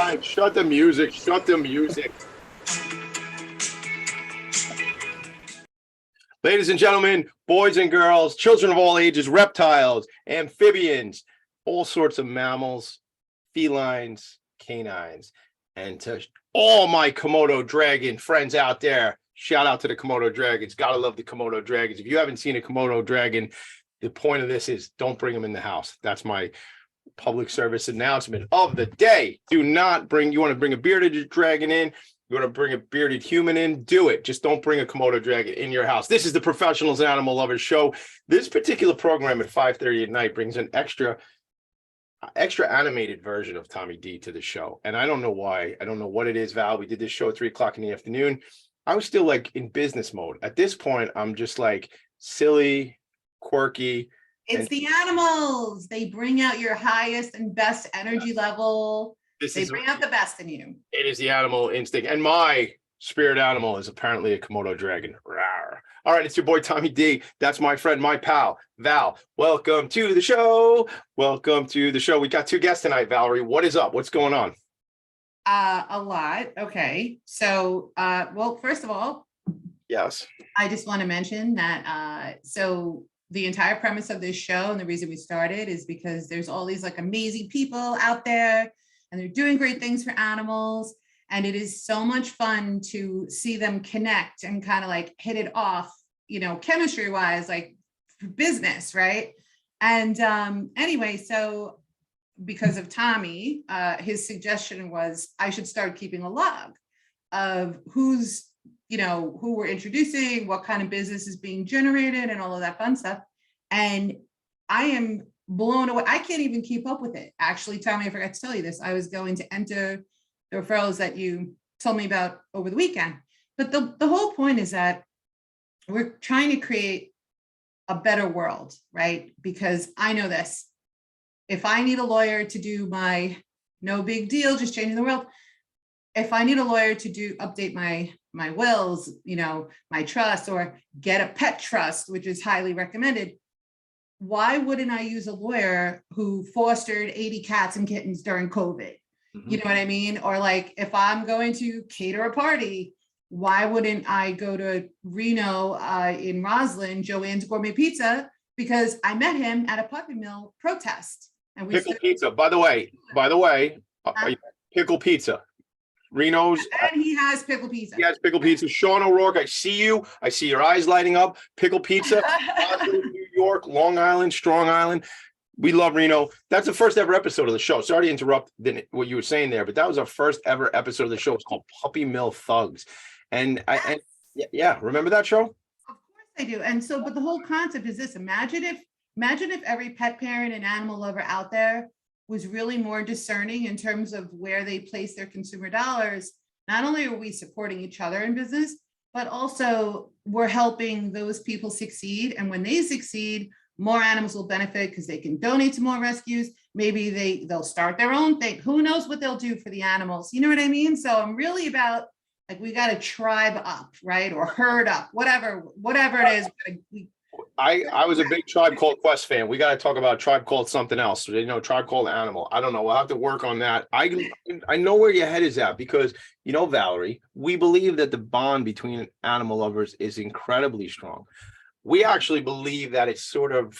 time. Shut the music. Shut the music. Ladies and gentlemen, boys and girls, children of all ages, reptiles, amphibians, all sorts of mammals, felines, canines, and to all my Komodo dragon friends out there, shout out to the Komodo dragons. Gotta love the Komodo dragons. If you haven't seen a Komodo dragon, the point of this is don't bring them in the house. That's my public service announcement of the day. Do not bring, you want to bring a bearded dragon in, you want to bring a bearded human in, do it. Just don't bring a Komodo dragon in your house. This is the Professionals and Animal Lovers Show. This particular program at 5:30 at night brings an extra animated version of Tommy D to the show. And I don't know why. I don't know what it is, Val. We did this show at 3:00 in the afternoon. I was still like in business mode. At this point, I'm just like silly, quirky. It's the animals. They bring out your highest and best energy level. They bring out the best in you. It is the animal instinct. And my spirit animal is apparently a Komodo dragon. Rawr. All right, it's your boy Tommy D. That's my friend, my pal, Val. Welcome to the show. Welcome to the show. We got two guests tonight, Valerie. What is up? What's going on? A lot. Okay. So, well, first of all, yes, I just want to mention that, so the entire premise of this show and the reason we started is because there's all these like amazing people out there and they're doing great things for animals. And it is so much fun to see them connect and kind of like hit it off, you know, chemistry wise, like for business, right? And anyway, so because of Tommy, his suggestion was I should start keeping a log of who's, you know, who we're introducing, what kind of business is being generated and all of that fun stuff. And I am blown away. I can't even keep up with it. Actually, Tommy, I forgot to tell you this. I was going to enter the referrals that you told me about over the weekend. But the whole point is that we're trying to create a better world, right? Because I know this. If I need a lawyer to do my no big deal, just changing the world. If I need a lawyer to do update my wills, you know, my trust, or get a pet trust, which is highly recommended, why wouldn't I use a lawyer who fostered 80 cats and kittens during COVID? You know what I mean? Or like, if I'm going to cater a party, why wouldn't I go to Reno in Roslyn, Joanne's Gourmet Pizza, because I met him at a puppy mill protest. And we pickle pizza. By the way, pickle pizza. Reno's. And he has pickle pizza. He has pickle pizza. Sean O'Rourke, I see you. I see your eyes lighting up. Pickle pizza. New York, Long Island, Strong Island. We love Reno. That's the first ever episode of the show. Sorry to interrupt what you were saying there, but that was our first ever episode of the show. It's called Puppy Mill Thugs. And yeah, remember that show? Of course I do. And so, but the whole concept is this: imagine if every pet parent and animal lover out there was really more discerning in terms of where they place their consumer dollars. Not only are we supporting each other in business, but also we're helping those people succeed. And when they succeed, more animals will benefit because they can donate to more rescues. Maybe they'll start their own thing. Who knows what they'll do for the animals? You know what I mean? So I'm really about, like, we got to tribe up, right? Or herd up, whatever it is. I was a big Tribe Called Quest fan. We got to talk about Tribe Called something else. You know, Tribe Called Animal. I don't know. We'll have to work on that. I know where your head is at because, you know, Valerie, we believe that the bond between animal lovers is incredibly strong. We actually believe that it sort of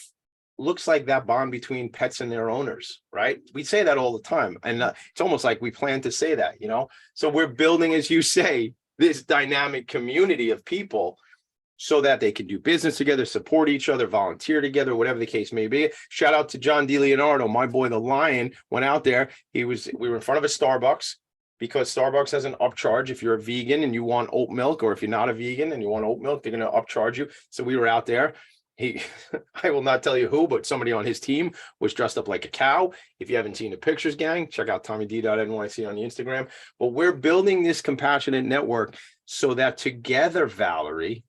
looks like that bond between pets and their owners, right? We say that all the time. And it's almost like we plan to say that, you know? So we're building, as you say, this dynamic community of people so that they can do business together, support each other, volunteer together, whatever the case may be. Shout out to John DeLeonardo, my boy, the Lion, went out there. We were in front of a Starbucks because Starbucks has an upcharge if you're a vegan and you want oat milk, or if you're not a vegan and you want oat milk, they're going to upcharge you. So we were out there. I will not tell you who, but somebody on his team was dressed up like a cow. If you haven't seen the pictures, gang, check out TommyD.NYC on the Instagram. But we're building this compassionate network so that together, Valerie,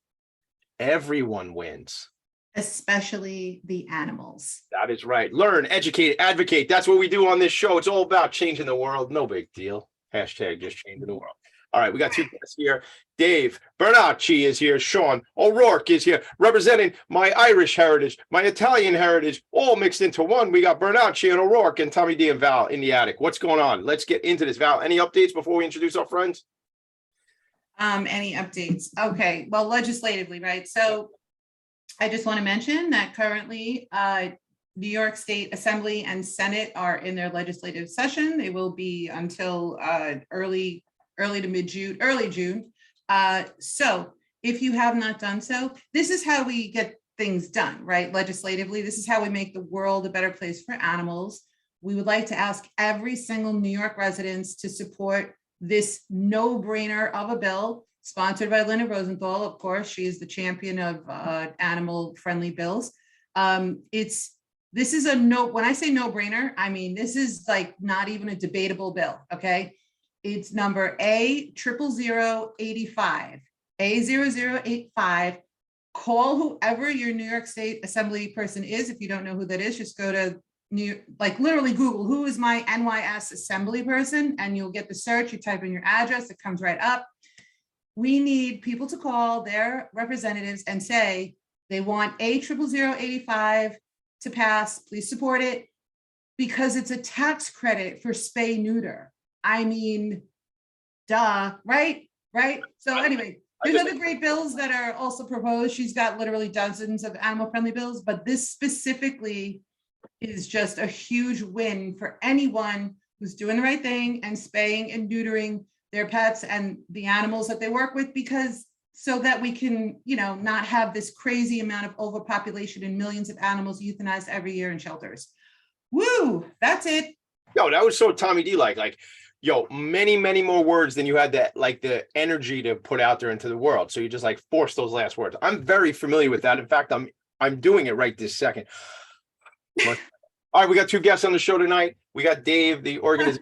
everyone wins. Especially the animals. That is right. Learn, educate, advocate. That's what we do on this show. It's all about changing the world. No big deal. Hashtag just changing the world. All right, we got two guests here. Dave Bernacchi is here. Sean O'Rourke is here, representing my Irish heritage, my Italian heritage, all mixed into one. We got Bernacchi and O'Rourke and Tommy D and Val in the attic. What's going on? Let's get into this. Val, any updates before we introduce our friends? Any updates? Okay, well, legislatively, right? So I just want to mention that currently New York State Assembly and Senate are in their legislative session. They will be until early to mid-June, early June. So if you have not done so, this is how we get things done, right? Legislatively, this is how we make the world a better place for animals. We would like to ask every single New York residents to support this no-brainer of a bill sponsored by Linda Rosenthal. Of course, she is the champion of animal-friendly bills. This is a no, when I say no-brainer, I mean, this is like not even a debatable bill, okay? It's number A0085, A0085. Call whoever your New York State Assembly person is. If you don't know who that is, just go to literally Google, who is my NYS Assembly person? And you'll get the search, you type in your address, it comes right up. We need people to call their representatives and say they want A0085 to pass, please support it, because it's a tax credit for spay neuter. I mean, duh, right? So anyway, there's other great bills that are also proposed. She's got literally dozens of animal-friendly bills, but this specifically is just a huge win for anyone who's doing the right thing and spaying and neutering their pets and the animals that they work with, because so that we can, not have this crazy amount of overpopulation and millions of animals euthanized every year in shelters. Woo, that's it. Yo, that was so Tommy D like, yo, many more words than you had that, like the energy to put out there into the world. So you just like forced those last words. I'm very familiar with that. In fact, I'm doing it right this second. All right, we got two guests on the show tonight. We got Dave, the organization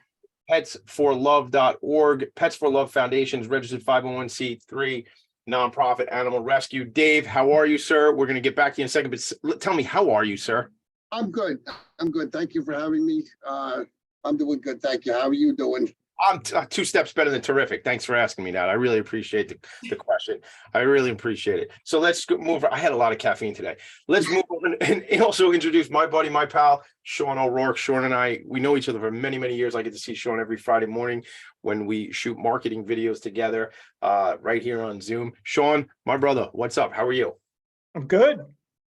Pets4Luv.org, Pets4Luv Foundation's registered 501c3 nonprofit animal rescue. Dave, how are you, sir? We're going to get back to you in a second, but tell me, how are you, sir? I'm good. Thank you for having me. I'm doing good. Thank you. How are you doing? I'm two steps better than terrific. Thanks for asking me that. I really appreciate the question. I really appreciate it. So let's move. I had a lot of caffeine today. Let's move on and also introduce my buddy, my pal, Sean O'Rourke. Sean and I, we know each other for many years. I get to see Sean every Friday morning when we shoot marketing videos together right here on Zoom. Sean, my brother, what's up? How are you? I'm good.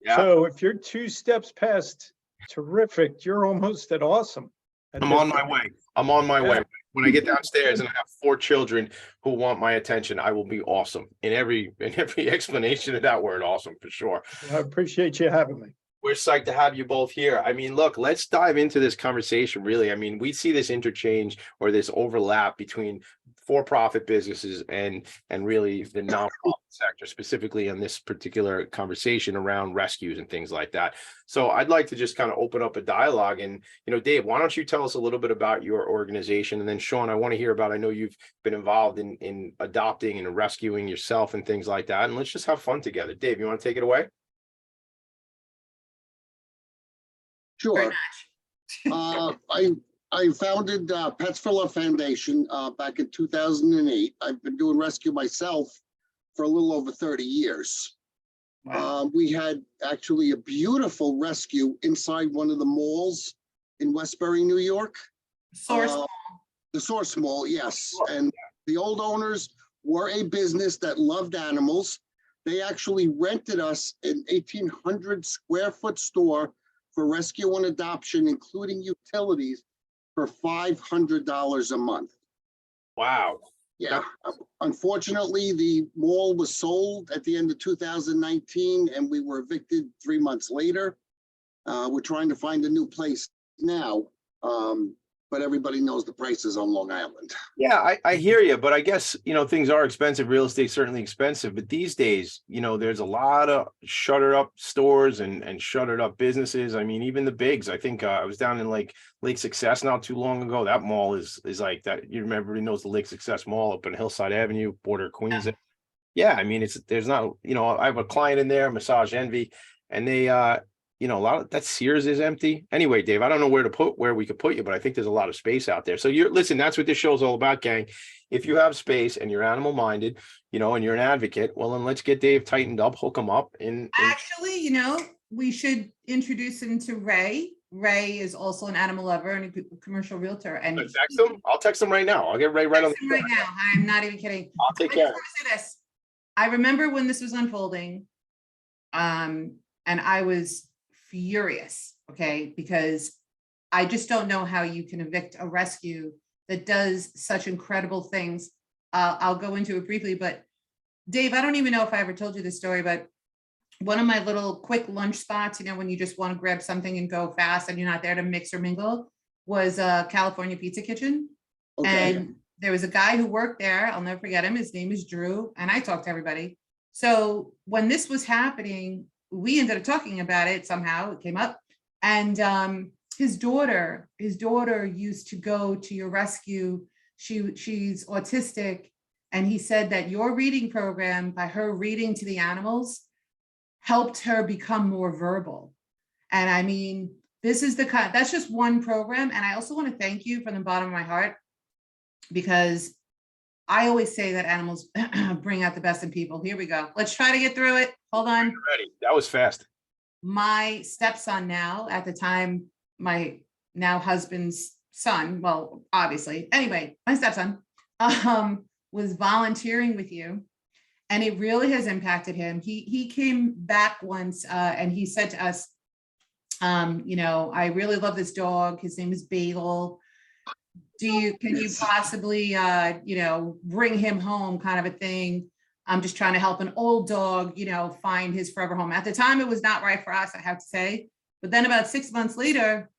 Yeah. So if you're two steps past terrific, you're almost at awesome. I'm on my way. I'm on my way. When I get downstairs and I have 4 children who want my attention, I will be awesome in every explanation of that word. Awesome for sure. I appreciate you having me. We're psyched to have you both here. I mean, look, let's dive into this conversation. Really, I mean, we see this interchange or this overlap between for-profit businesses and really the nonprofit sector, specifically on this particular conversation around rescues and things like that. So I'd like to just kind of open up a dialogue. And, Dave, why don't you tell us a little bit about your organization? And then Sean, I want to hear about, I know you've been involved in adopting and rescuing yourself and things like that. And let's just have fun together. Dave, you want to take it away? Sure. I founded Pets4Luv Foundation back in 2008. I've been doing rescue myself for a little over 30 years. Wow. We had actually a beautiful rescue inside one of the malls in Westbury, New York. Source. The Source Mall, yes. And the old owners were a business that loved animals. They actually rented us an 1,800 square foot store for rescue and adoption, including utilities, for $500 a month. Wow. Yeah. Unfortunately, the mall was sold at the end of 2019 and we were evicted 3 months later. We're trying to find a new place now, but everybody knows the prices on Long Island. Yeah, I hear you, but I guess, things are expensive. Real estate's certainly expensive, but these days, there's a lot of shuttered up stores and shuttered up businesses. I mean, even the bigs. I think I was down in like Lake Success not too long ago. That mall is like that. You remember, everybody knows the Lake Success Mall up on Hillside Avenue, border of Queens. Yeah, I mean, there's not, I have a client in there, Massage Envy, and they you know, a lot of that Sears is empty. Anyway, Dave, I don't know where we could put you, but I think there's a lot of space out there. So listen, that's what this show is all about, gang. If you have space and you're animal minded, you know, and you're an advocate, well, then let's get Dave tightened up, hook him up. Actually, you know, we should introduce him to Ray. Ray is also an animal lover and a commercial realtor. And text him. I'll text him right now. I'll get Ray right on right now. I'm not even kidding. I'll take care. I remember when this was unfolding, and I was furious, okay, because I just don't know how you can evict a rescue that does such incredible things. I'll go into it briefly, but Dave, I don't even know if I ever told you this story, but one of my little quick lunch spots, you know, when you just want to grab something and go fast and you're not there to mix or mingle, was a California Pizza Kitchen. Okay. And there was a guy who worked there. I'll never forget him. His name is Drew. And I talked to everybody. So when this was happening, we ended up talking about it somehow. It came up. And his daughter used to go to your rescue. She's autistic. And he said that your reading program, by her reading to the animals, helped her become more verbal. And I mean, this is that's just one program. And I also want to thank you from the bottom of my heart, because I always say that animals bring out the best in people. Here we go. Let's try to get through it. Hold on. Ready. That was fast. My stepson now, at the time, my now husband's son, well, obviously, anyway, my stepson was volunteering with you. And it really has impacted him. He came back once and he said to us, you know, I really love this dog. His name is Bagel. Can you possibly, you know, bring him home, kind of a thing? I'm just trying to help an old dog, you know, find his forever home. At the time, it was not right for us, I have to say. But then about 6 months later,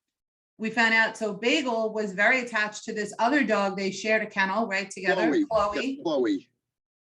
we found out. So Bagel was very attached to this other dog. They shared a kennel, right, together, Chloe. Yeah, Chloe.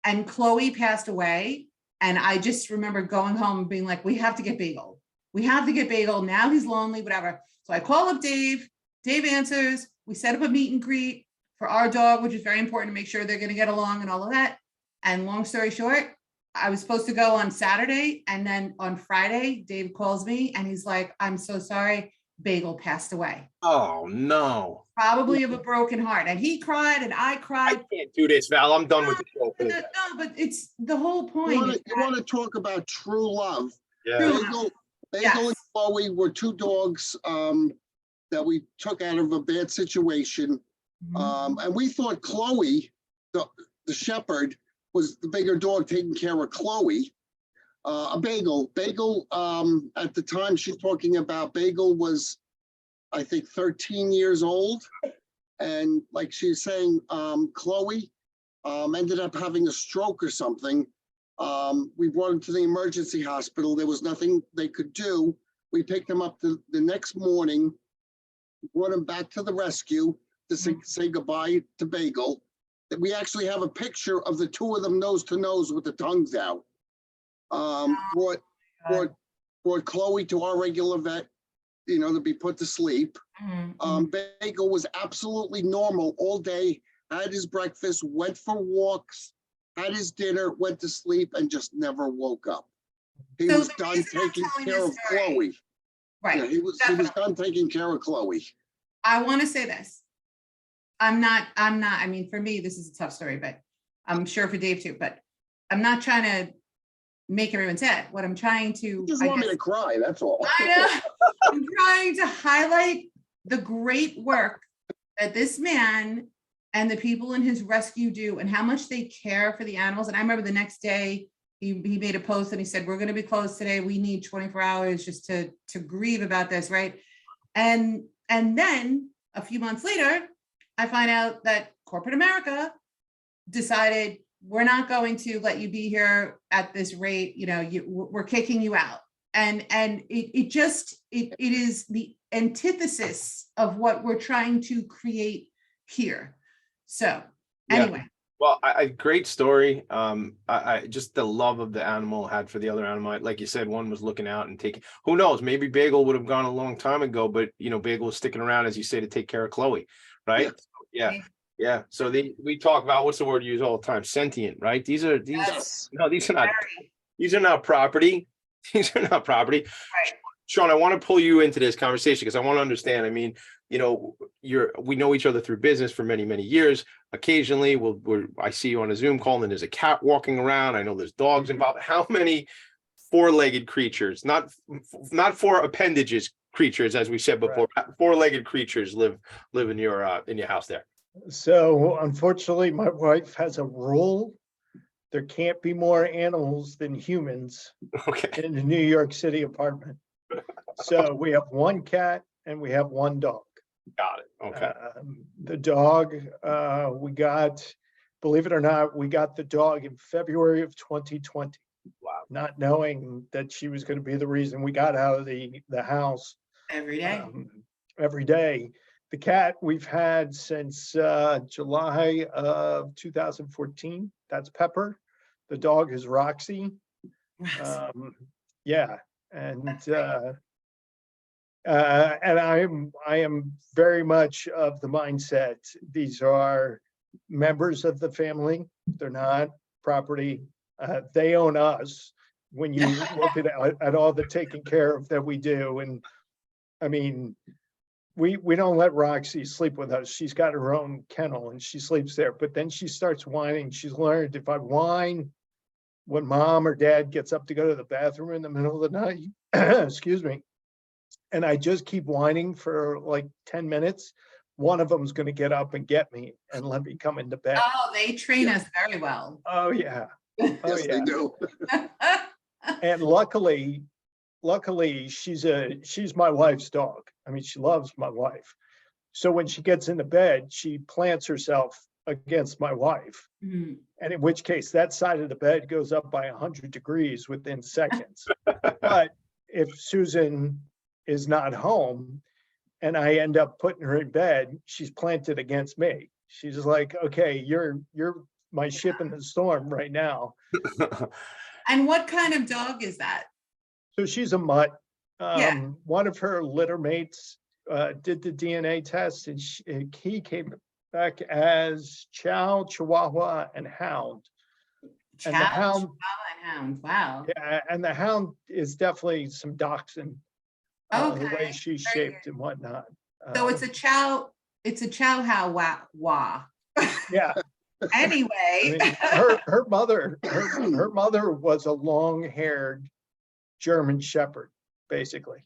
And Chloe passed away. And I just remember going home and being like, we have to get Bagel. We have to get Bagel. Now he's lonely, whatever. So I call up Dave. Dave answers. We set up a meet and greet for our dog, which is very important to make sure they're going to get along and all of that. And long story short, I was supposed to go on Saturday. And then on Friday, Dave calls me and he's like, I'm so sorry. Bagel passed away. Oh, no. Probably of a broken heart. And he cried and I cried. I can't do this, Val. I'm done with the show. No, but it's the whole point. You want to talk about true love. Yeah. Bagel and Chloe were two dogs that we took out of a bad situation. And we thought Chloe, the shepherd, was the bigger dog taking care of Chloe. A Bagel, at the time she's talking about, Bagel was, I think, 13 years old. And like she's saying, Chloe ended up having a stroke or something. We brought him to the emergency hospital. There was nothing they could do. We picked him up the next morning, brought him back to the rescue to say goodbye to Bagel. We actually have a picture of the two of them nose to nose with the tongues out. Brought Chloe to our regular vet, you know, to be put to sleep. Bagel was absolutely normal all day, had his breakfast, went for walks, had his dinner, went to sleep, and just never woke up. He was done taking care of Chloe. Right. Yeah, he was done taking care of Chloe. I want to say this. I'm not, I mean, for me, this is a tough story, but I'm sure for Dave too, but I'm not trying to make everyone sad. What I'm trying to, You just want me to cry, that's all. I know. I'm trying to highlight the great work that this man and the people in his rescue do and how much they care for the animals. And I remember the next day he made a post and he said, we're going to be closed today. We need 24 hours just to grieve about this. Right. And then a few months later, I find out that corporate America decided we're not going to let you be here at this rate. You know, we're kicking you out. And it is the antithesis of what we're trying to create here. So anyway. Yeah. Well, great story. I just the love of the animal had for the other animal. Like you said, one was looking out and taking, who knows, maybe Bagel would have gone a long time ago, but you know, Bagel was sticking around, as you say, to take care of Chloe. Right. Yeah. So we talk about, what's the word you use all the time? Sentient, right? These are not property. These are not property. Right. Sean, I want to pull you into this conversation because I want to understand. I mean, you know, we know each other through business for many, many years. Occasionally, I see you on a Zoom call and there's a cat walking around. I know there's dogs involved. How many four-legged creatures, not four appendages creatures, as we said before, four-legged creatures live in your house there? So unfortunately, my wife has a rule. There can't be more animals than humans Okay, in the New York City apartment. So we have one cat and we have one dog. got it. Okay. The dog, we got, believe it or not, we got the dog in February of 2020. Wow. Not knowing that she was going to be the reason we got out of the house Every day. every day. The cat we've had since July of 2014. That's Pepper. The dog is Roxy. Yeah, and I am very much of the mindset. These are members of the family. They're not property. They own us. When you look at all the taking care of that we do, and I mean, we don't let Roxy sleep with us. She's got her own kennel and she sleeps there. But then she starts whining. She's learned if I whine when mom or dad gets up to go to the bathroom in the middle of the night, excuse me, and I just keep whining for like 10 minutes, one of them's going to get up and get me and let me come into bed. Oh, they train us very well. Oh yeah. Oh Yes, yeah. they do. And luckily she's my wife's dog. I mean, she loves my wife. So when she gets into bed, she plants herself against my wife. Mhm. And in which case that side of the bed goes up by 100 degrees within seconds. But if Susan is not home and I end up putting her in bed, she's planted against me. She's like, okay, you're my ship in the storm right now. And what kind of dog is that? So she's a mutt. Yeah. One of her litter mates did the DNA test, and he came back as Chow, Chihuahua, and Hound. And the Chow, Hound, Chihuahua, and Hound. Wow. yeah, and the Hound is definitely some dachshund. The way Okay, she's very shaped and whatnot. So it's a chow. It's a chow how wah. Yeah. Anyway. I mean, her mother was a long-haired German Shepherd, basically.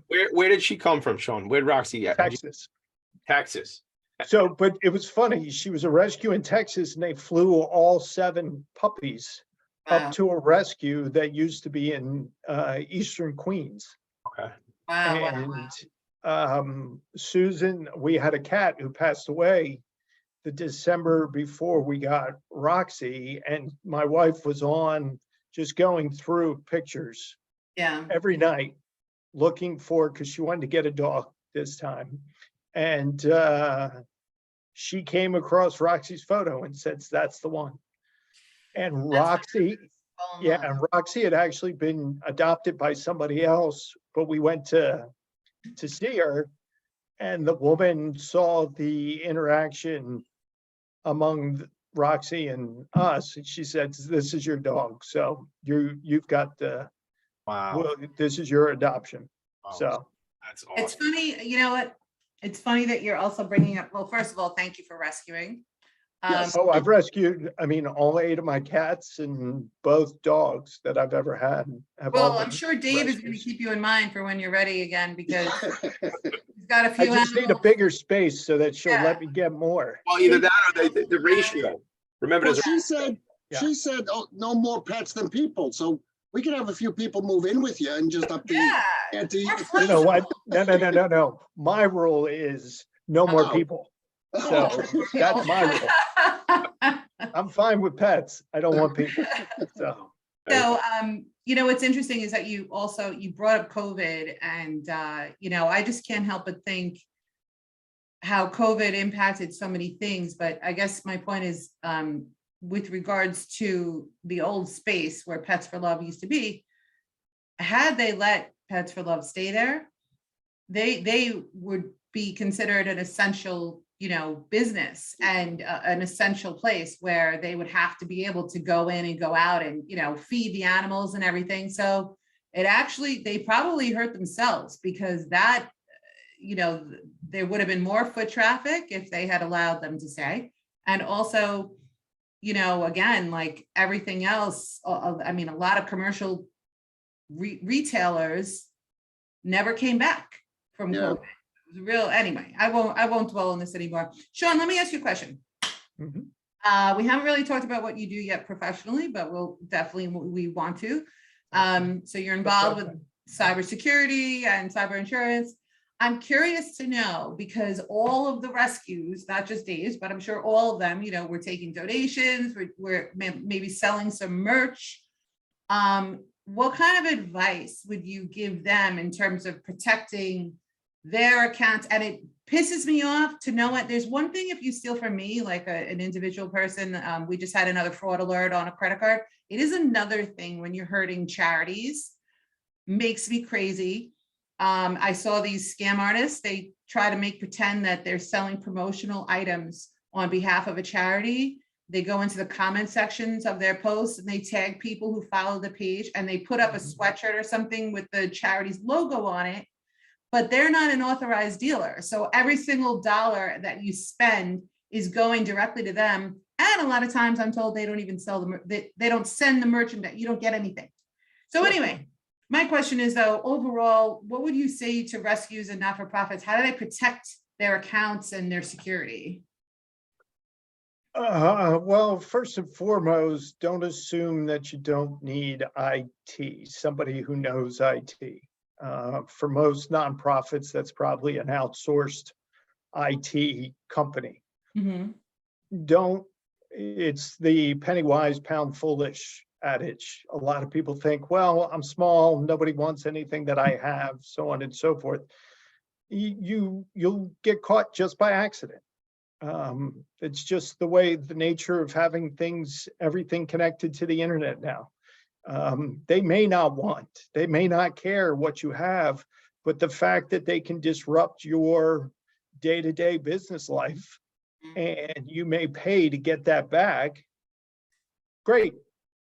Where did she come from, Sean? Where'd Roxy at? Texas. Texas. So, but it was funny. She was a rescue in Texas, and they flew all 7 puppies Wow. up to a rescue that used to be in Eastern Queens. Okay. Wow. And Susan, we had a cat who passed away the December before we got Roxy, and my wife was on just going through pictures Yeah. every night looking for, because she wanted to get a dog this time. And she came across Roxy's photo and said, that's the one. And Roxy, yeah, and Roxy had actually been adopted by somebody else, but we went to see her, and the woman saw the interaction among Roxy and us, and she said, this is your dog. So you've got the, Wow. well, this is your adoption. Wow. So That's awesome. It's funny, you know what? It's funny that you're also bringing up, well, first of all, thank you for rescuing. Yes. oh, I've rescued, I mean, all 8 of my cats and both dogs that I've ever had. Have all Well, I'm been sure Dave is going to rescues. keep you in mind for when you're ready again, because he's got a I few just need a animals. bigger space so that she'll Yeah. let me get more. Well, either that or the ratio. Remember, Well, there's she said, oh, no more pets than people. So we can have a few people move in with you and just up the Yeah. ante. You know what? No. My rule is no more Oh. people. So that's my rule. I'm fine with pets. I don't want people. So So, you know, what's interesting is that you brought up COVID, and, you know, I just can't help but think how COVID impacted so many things. But I guess my point is, with regards to the old space where Pets4Luv used to be, had they let Pets4Luv stay there, they would be considered an essential, you know, business and an essential place where they would have to be able to go in and go out and, you know, feed the animals and everything. So it actually, they probably hurt themselves because that, you know, there would have been more foot traffic if they had allowed them to stay. And also, you know, again, like everything else, I mean, a lot of commercial retailers never came back from COVID. It was real. Anyway, I won't dwell on this anymore. Sean, let me ask you a question. Mhm. We haven't really talked about what you do yet professionally, but we'll definitely, we want to. So you're involved with cybersecurity and cyber insurance. I'm curious to know, because all of the rescues, not just Dave's, but I'm sure all of them, you know, we're taking donations, we're maybe selling some merch. What kind of advice would you give them in terms of protecting their accounts? And it pisses me off to know it. There's one thing if you steal from me, like an individual person, we just had another fraud alert on a credit card. It is another thing when you're hurting charities. Makes me crazy. I saw these scam artists, they try to pretend that they're selling promotional items on behalf of a charity. They go into the comment sections of their posts and they tag people who follow the page and they put up a sweatshirt or something with the charity's logo on it, but they're not an authorized dealer. So every single dollar that you spend is going directly to them. And a lot of times I'm told they don't even sell them, they don't send the merchandise, you don't get anything. So anyway, my question is though, overall, what would you say to rescues and not-for-profits? How do they protect their accounts and their security? Well, first and foremost, don't assume that you don't need IT, somebody who knows IT. For most nonprofits, that's probably an outsourced IT company. It's the penny wise, pound foolish adage. A lot of people think, well, I'm small, nobody wants anything that I have, so on and so forth. You'll get caught just by accident. It's just the way, the nature of having everything connected to the internet now. They may not care what you have, but the fact that they can disrupt your day-to-day business life and you may pay to get that back, great.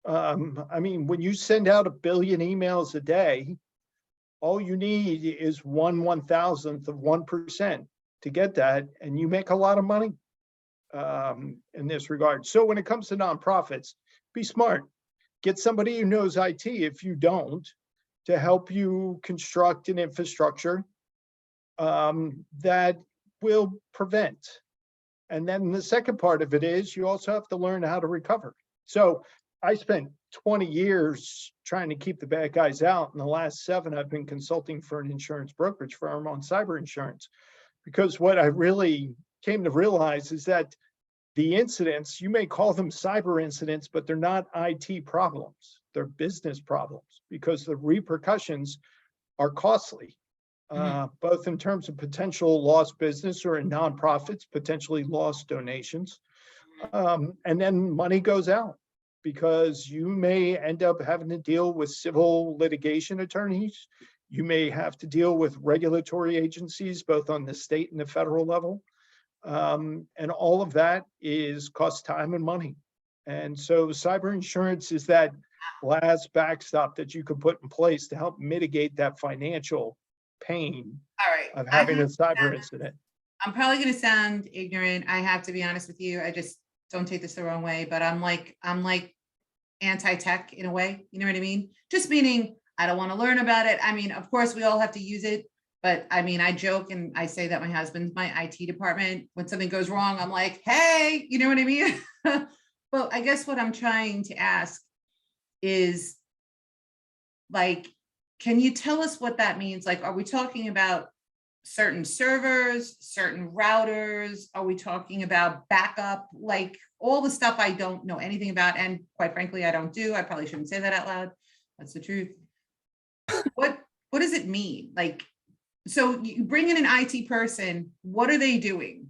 I mean, when you send out 1 billion emails a day, all you need is 1/1000th of 1% to get that, and you make a lot of money in this regard. So when it comes to nonprofits, be smart. Get somebody who knows IT, if you don't, to help you construct an infrastructure that will prevent. And then the second part of it is you also have to learn how to recover. So I spent 20 years trying to keep the bad guys out. In the last 7, I've been consulting for an insurance brokerage firm on cyber insurance, because what I really came to realize is that the incidents, you may call them cyber incidents, but they're not IT problems. They're business problems because the repercussions are costly, both in terms of potential lost business, or in nonprofits, potentially lost donations. And then money goes out, because you may end up having to deal with civil litigation attorneys. You may have to deal with regulatory agencies, both on the state and the federal level. And all of that costs time and money. And so cyber insurance is that last backstop that you could put in place to help mitigate that financial pain of having a cyber incident. I'm probably going to sound ignorant. I have to be honest with you. I just, don't take this the wrong way, but I'm like anti-tech in a way. You know what I mean? Just meaning I don't want to learn about it. I mean, of course we all have to use it, but I mean, I joke and I say that my husband's my IT department. When something goes wrong, I'm like, hey, you know what I mean? But I guess what I'm trying to ask is, like, can you tell us what that means? Like, are we talking about certain servers, certain routers? Are we talking about backup? Like all the stuff I don't know anything about, and quite frankly, I don't do. I probably shouldn't say that out loud. That's the truth. What does it mean? Like, so you bring in an IT person, what are they doing?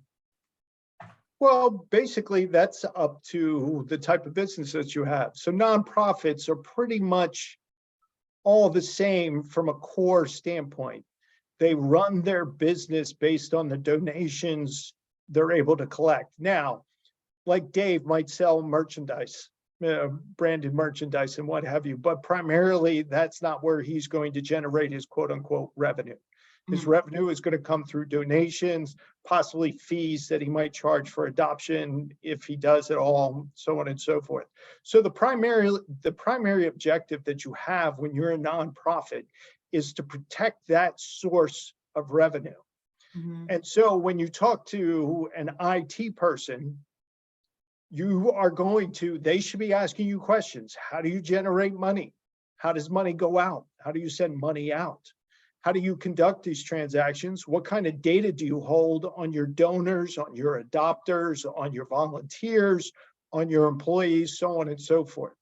Well, basically, that's up to the type of business that you have. So nonprofits are pretty much all the same from a core standpoint. They run their business based on the donations they're able to collect. Now, like Dave might sell merchandise. branded merchandise and what have you, but primarily that's not where he's going to generate his quote unquote revenue. His revenue is going to come through donations, possibly fees that he might charge for adoption if he does it all, so on and so forth. So the primary objective that you have when you're a nonprofit is to protect that source of revenue. And so when you talk to an IT person, they should be asking you questions. How do you generate money? How does money go out? How do you send money out? How do you conduct these transactions? What kind of data do you hold on your donors, on your adopters, on your volunteers, on your employees, so on and so forth?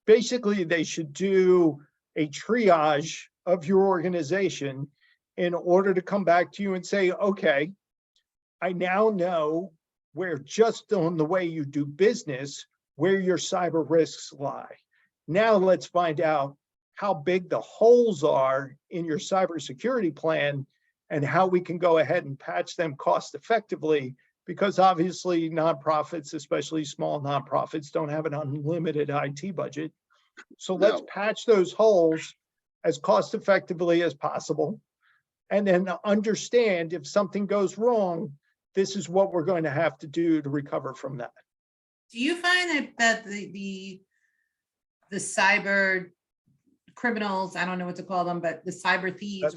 Basically, they should do a triage of your organization in order to come back to you and say, okay, I now know where, just on the way you do business, where your cyber risks lie. Now let's find out how big the holes are in your cybersecurity plan and how we can go ahead and patch them cost effectively, because obviously nonprofits, especially small nonprofits, don't have an unlimited IT budget. So let's patch those holes as cost effectively as possible, and then understand if something goes wrong, this is what we're going to have to do to recover from that. Do you find that the cyber criminals, I don't know what to call them, but the cyber thieves,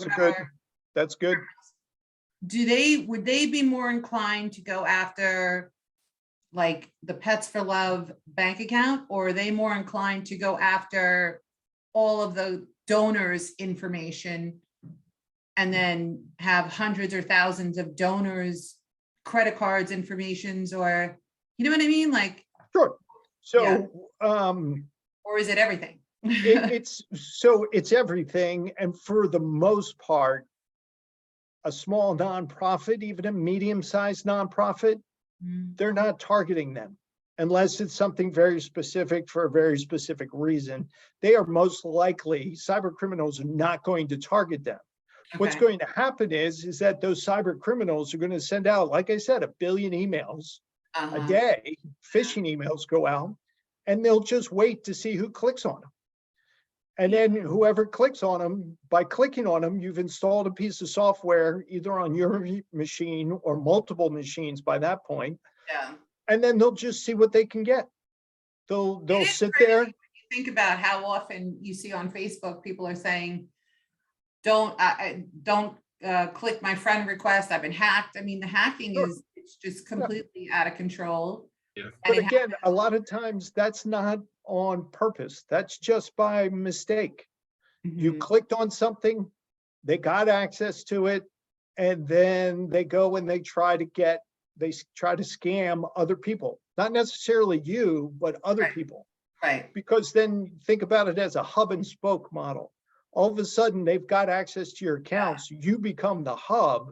That's good. Would they be more inclined to go after like the Pets4Luv bank account, or are they more inclined to go after all of the donors' information and then have hundreds or thousands of donors' credit cards informations, or you know what I mean? Like, sure. So, yeah. Or is it everything? It's everything. And for the most part, a small nonprofit, even a medium-sized nonprofit, they're not targeting them unless it's something very specific for a very specific reason. They are most likely, cyber criminals are not going to target them. Okay. What's going to happen is that those cyber criminals are going to send out, like I said, 1 billion emails a day, phishing emails go out, and they'll just wait to see who clicks on them. And then whoever clicks on them, by clicking on them, you've installed a piece of software either on your machine or multiple machines by that point. Yeah. And then they'll just see what they can get. They'll sit there. When you think about how often you see on Facebook, people are saying, don't click my friend request. I've been hacked. I mean, the hacking it's just completely out of control. Yeah. But again, a lot of times that's not on purpose. That's just by mistake. You clicked on something, they got access to it, and then they go and they try to scam other people. Not necessarily you, but other people. Right. Because then think about it as a hub and spoke model. All of a sudden, they've got access to your accounts. Yeah. You become the hub.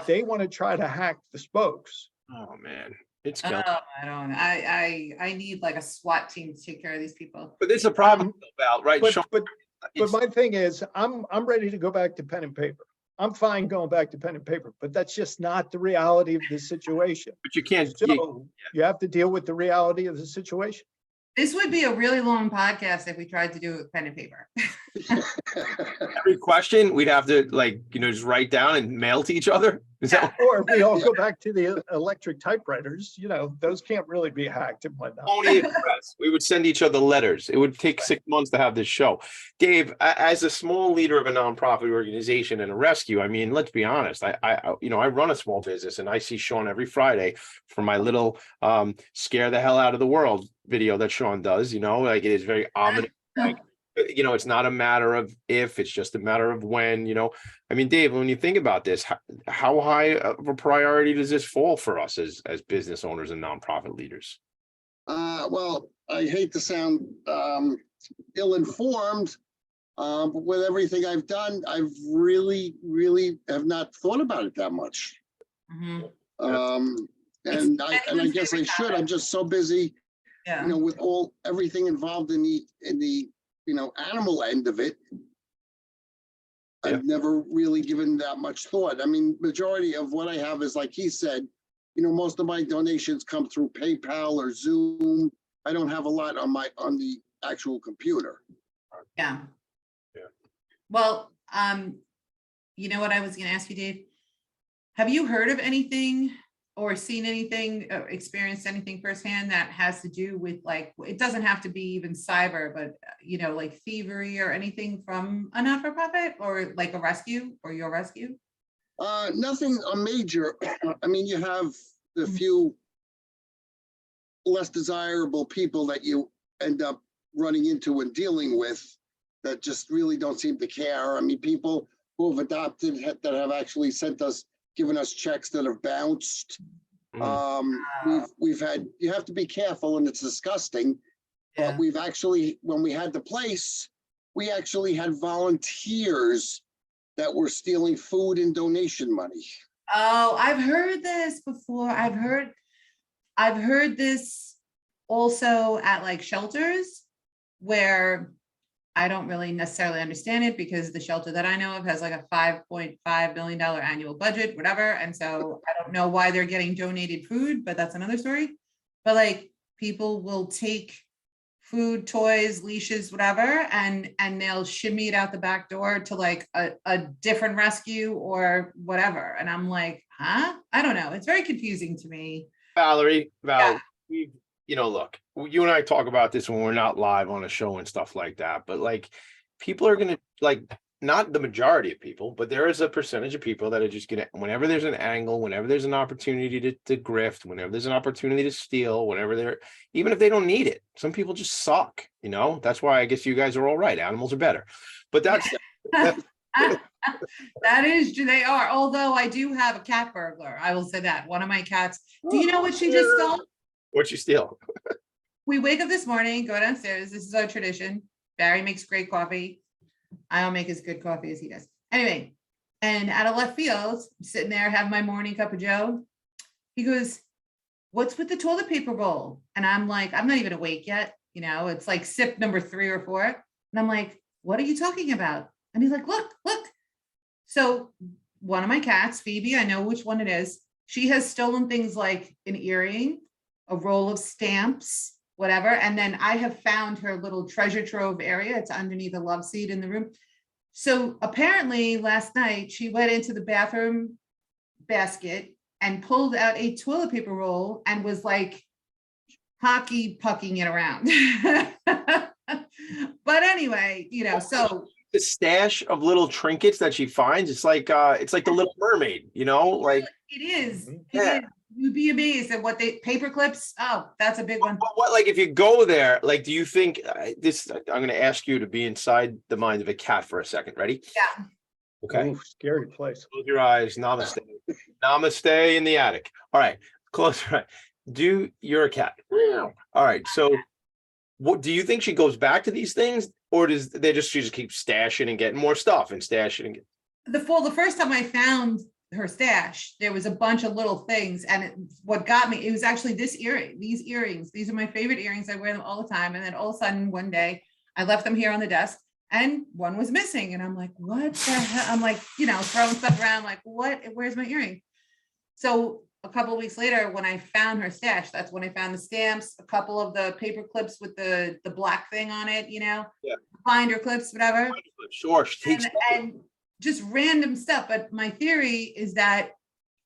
They want to try to hack the spokes. Oh man, it's I need like a SWAT team to take care of these people. But it's a problem about right. But my thing is, I'm ready to go back to pen and paper. I'm fine going back to pen and paper, but that's just not the reality of the situation. But you can't. So you have to deal with the reality of the situation. This would be a really long podcast if we tried to do it with pen and paper. Every question we'd have to just write down and mail to each other. Or we all go back to the electric typewriters, those can't really be hacked and whatnot. Only Express. We would send each other letters. It would take 6 months to have this show. Dave, as a small leader of a nonprofit organization and a rescue, I mean, let's be honest. I run a small business, and I see Sean every Friday for my little scare the hell out of the world video that Sean does. It is very ominous. It's not a matter of if, it's just a matter of when. I mean, Dave, when you think about this, how high of a priority does this fall for us as business owners and nonprofit leaders? Well, I hate to sound ill-informed, but with everything I've done, I've really have not thought about it that much. And I guess I should. I'm just so busy, with everything involved in the animal end of it. I've never really given that much thought. I mean, majority of what I have is, like he said, most of my donations come through PayPal or Zoom, I don't have a lot on the actual computer. Yeah. Yeah. Well, you know what I was gonna ask you, Dave? Have you heard of anything or seen anything, or experienced anything firsthand that has to do with, like, it doesn't have to be even cyber, but you know, like thievery or anything from a not-for-profit, or like a rescue or your rescue? Nothing major. I mean, you have the Mhm. few less desirable people that you end up running into and dealing with that just really don't seem to care. I mean, people who have adopted that have actually given us checks that have bounced. We've had, you have to be careful, and it's disgusting. Yeah. But we've actually, when we had the place, we actually had volunteers that were stealing food and donation money. Oh, I've heard this before. I've heard this also at like shelters where I don't really necessarily understand it, because the shelter that I know of has like a $5.5 million annual budget, whatever. And so I don't know why they're getting donated food, but that's another story. But like, people will take food, toys, leashes, whatever, and they'll shimmy it out the back door to like a different rescue or whatever. And I'm like, huh? I don't know. It's very confusing to me. Valerie, Yeah. you know, look, you and I talk about this when we're not live on a show and stuff like that, but like, people are gonna, like, not the majority of people, but there is a percentage of people that are just gonna, whenever there's an angle, whenever there's an opportunity to grift, whenever there's an opportunity to steal, whenever they're, even if they don't need it, some people just suck, you know? That's why I guess you guys are all right. Animals are better. But that's That is, they are. Although I do have a cat burglar. I will say that. One of my cats. Do you know what she just stole? what you steal. We wake up this morning, go downstairs. This is our tradition. Barry makes great coffee. I don't make as good coffee as he does. Anyway, and out of left field, I'm sitting there, have my morning cup of Joe. He goes, "What's with the toilet paper roll?" And I'm like, I'm not even awake yet. You know, it's like sip number 3 or 4. And I'm like, "What are you talking about?" And he's like, look. So one of my cats, Phoebe, I know which one it is. She has stolen things like an earring, a roll of stamps, whatever. And then I have found her little treasure trove area. It's underneath a love seat in the room. So apparently last night she went into the bathroom basket and pulled out a toilet paper roll and was like hockey pucking it around. But anyway, you know, so The stash of little trinkets that she finds, it's like the Little Mermaid, you know, like it is. Yeah. It is. You'd be amazed at what they paper clips. Oh, that's a big one. what, like, if you go there, like, do you think I'm going to ask you to be inside the mind of a cat for a second? Ready? Yeah. Okay. Ooh, scary place. Close your eyes. Namaste. Namaste in the attic. All right. Close your eyes. You're a cat. All right. So what do you think, she goes back to these things, or she just keeps stashing and getting more stuff and stashing and The first time I found her stash, there was a bunch of little things, and what got me, it was actually these earrings. These are my favorite earrings. I wear them all the time. And then all of a sudden one day I left them here on the desk and one was missing. And I'm like, what the hell? I'm like, you know, throwing stuff around, like, what, where's my earring? So a couple of weeks later, when I found her stash, that's when I found the stamps, a couple of the paper clips with the black thing on it, you know, Yeah. binder clips, whatever. Sure, she takes And just random stuff. But my theory is that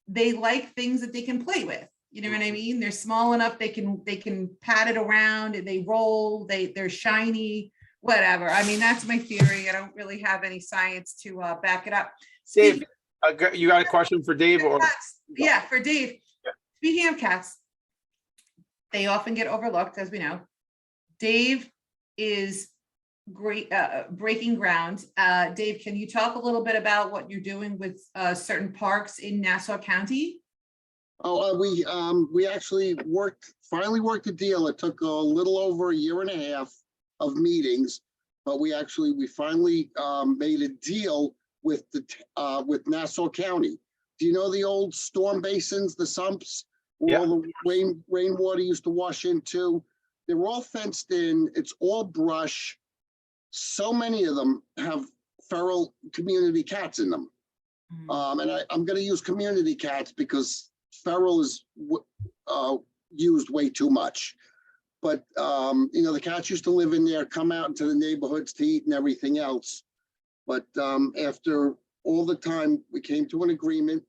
they like things that they can play with. You know what I mean? They're small enough, they can pat it around, and they roll, they're shiny, whatever. I mean, that's my theory. I don't really have any science to back it up. Dave, you got a question for Dave? Or Yeah, for Dave. Yeah. Speaking of cats, they often get overlooked, as we know. Dave is great, breaking ground. Dave, can you talk a little bit about what you're doing with certain parks in Nassau County? Oh, we actually finally worked a deal. It took a little over a year and a half of meetings, but we finally made a deal with Nassau County. Do you know the old storm basins, the sumps, where all the rainwater used to wash into? They were all fenced in. It's all brush. So many of them have feral community cats in them. And I'm going to use community cats because feral is used way too much. But, you know, the cats used to live in there, come out into the neighborhoods to eat and everything else. But after all the time, we came to an agreement.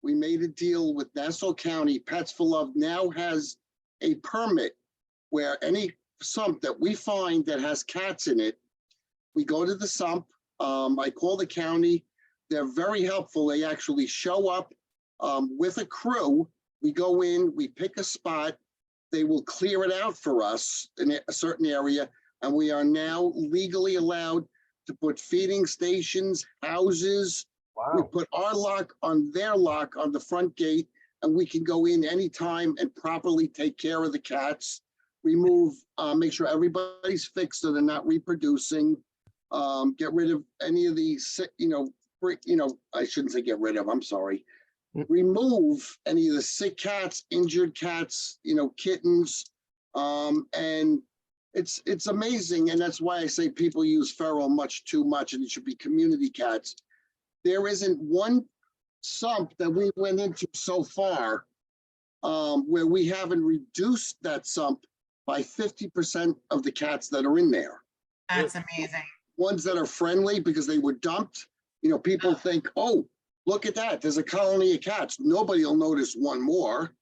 We made a deal with Nassau County. Pets4Luv now has a permit where any sump that we find that has cats in it, we go to the sump. I call the county. They're very helpful. They actually show up with a crew. We go in, we pick a spot. They will clear it out for us in a certain area. And we are now legally allowed to put feeding stations, houses. We Wow. put our lock on their lock on the front gate, and we can go in anytime and properly take care of the cats. Remove, make sure everybody's fixed so they're not reproducing. Get rid of any of these, I shouldn't say get rid of, I'm sorry. Remove any of the sick cats, injured cats, kittens. And it's amazing. And that's why I say people use feral much too much, and it should be community cats. There isn't one sump that we went into so far where we haven't reduced that sump by 50% of the cats that are in there. That's amazing. Ones that are friendly because they were dumped. People think, oh, look at that. There's a colony of cats. Nobody will notice one more.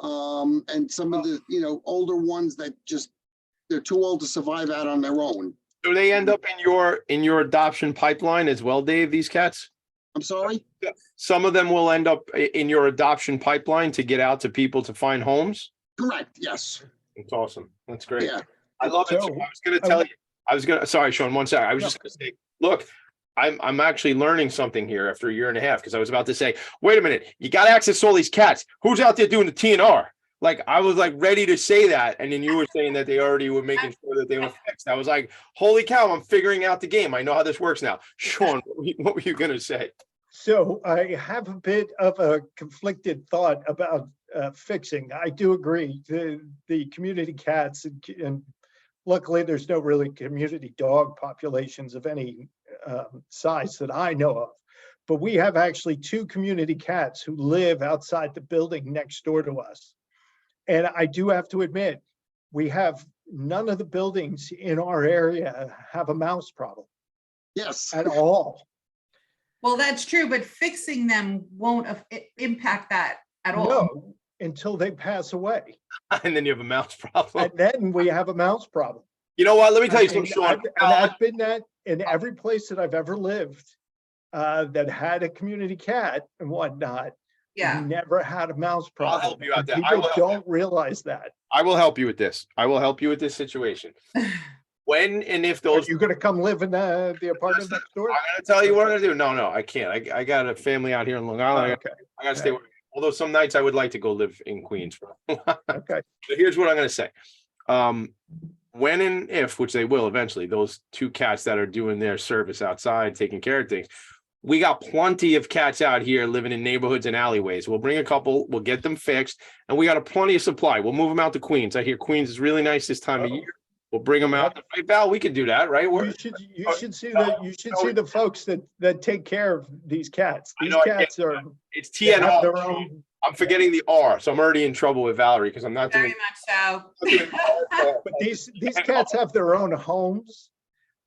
And some of the, older ones that they're too old to survive out on their own. Do they end up in your adoption pipeline as well, Dave, these cats? I'm sorry? Some of them will end up in your adoption pipeline to get out to people to find homes? Correct, yes. That's awesome. That's great. Yeah. I love it. So I was going to tell you, sorry, Sean, one second. I was just going to say, look, I'm actually learning something here after a year and a half, because I was about to say, wait a minute, you got access to all these cats. Who's out there doing the TNR? Like, I was like ready to say that. And then you were saying that they already were making sure that they were fixed. I was like, holy cow, I'm figuring out the game. I know how this works now. Sean, what were you going to say? So I have a bit of a conflicted thought about fixing. I do agree. The community cats, and luckily there's no really community dog populations of any size that I know of. But we have actually 2 community cats who live outside the building next door to us. And I do have to admit, we have none of the buildings in our area have a mouse problem Yes. at all. Well, that's true, but fixing them won't impact that at all. No, until they pass away. And then you have a mouse problem. And then we have a mouse problem. You know what? Let me tell you something, Sean. I've been that in every place that I've ever lived that had a community cat and whatnot. Yeah. Never had a mouse problem. I'll help you out there. People don't realize that. I will help you with this. I will help you with this situation. When and if Are those, you going to come live in the apartment next door? I'm going to tell you what I'm going to do. No, I can't. I got a family out here in Long Island. Okay. I got to stay. Although some nights I would like to go live in Queens. Okay. So here's what I'm going to say. When and if, which they will eventually, those 2 cats that are doing their service outside, taking care of things, we got plenty of cats out here living in neighborhoods and alleyways. We'll bring a couple, we'll get them fixed, and we got a plenty of supply. We'll move them out to Queens. I hear Queens is really nice this time of year. We'll bring them out. Right, Val? We can do that, right? You should see the folks that take care of these cats. These cats are. It's they have TNR. their own. I'm forgetting the R, so I'm already in trouble with Valerie because I'm not Very doing. much so. But these cats have their own homes.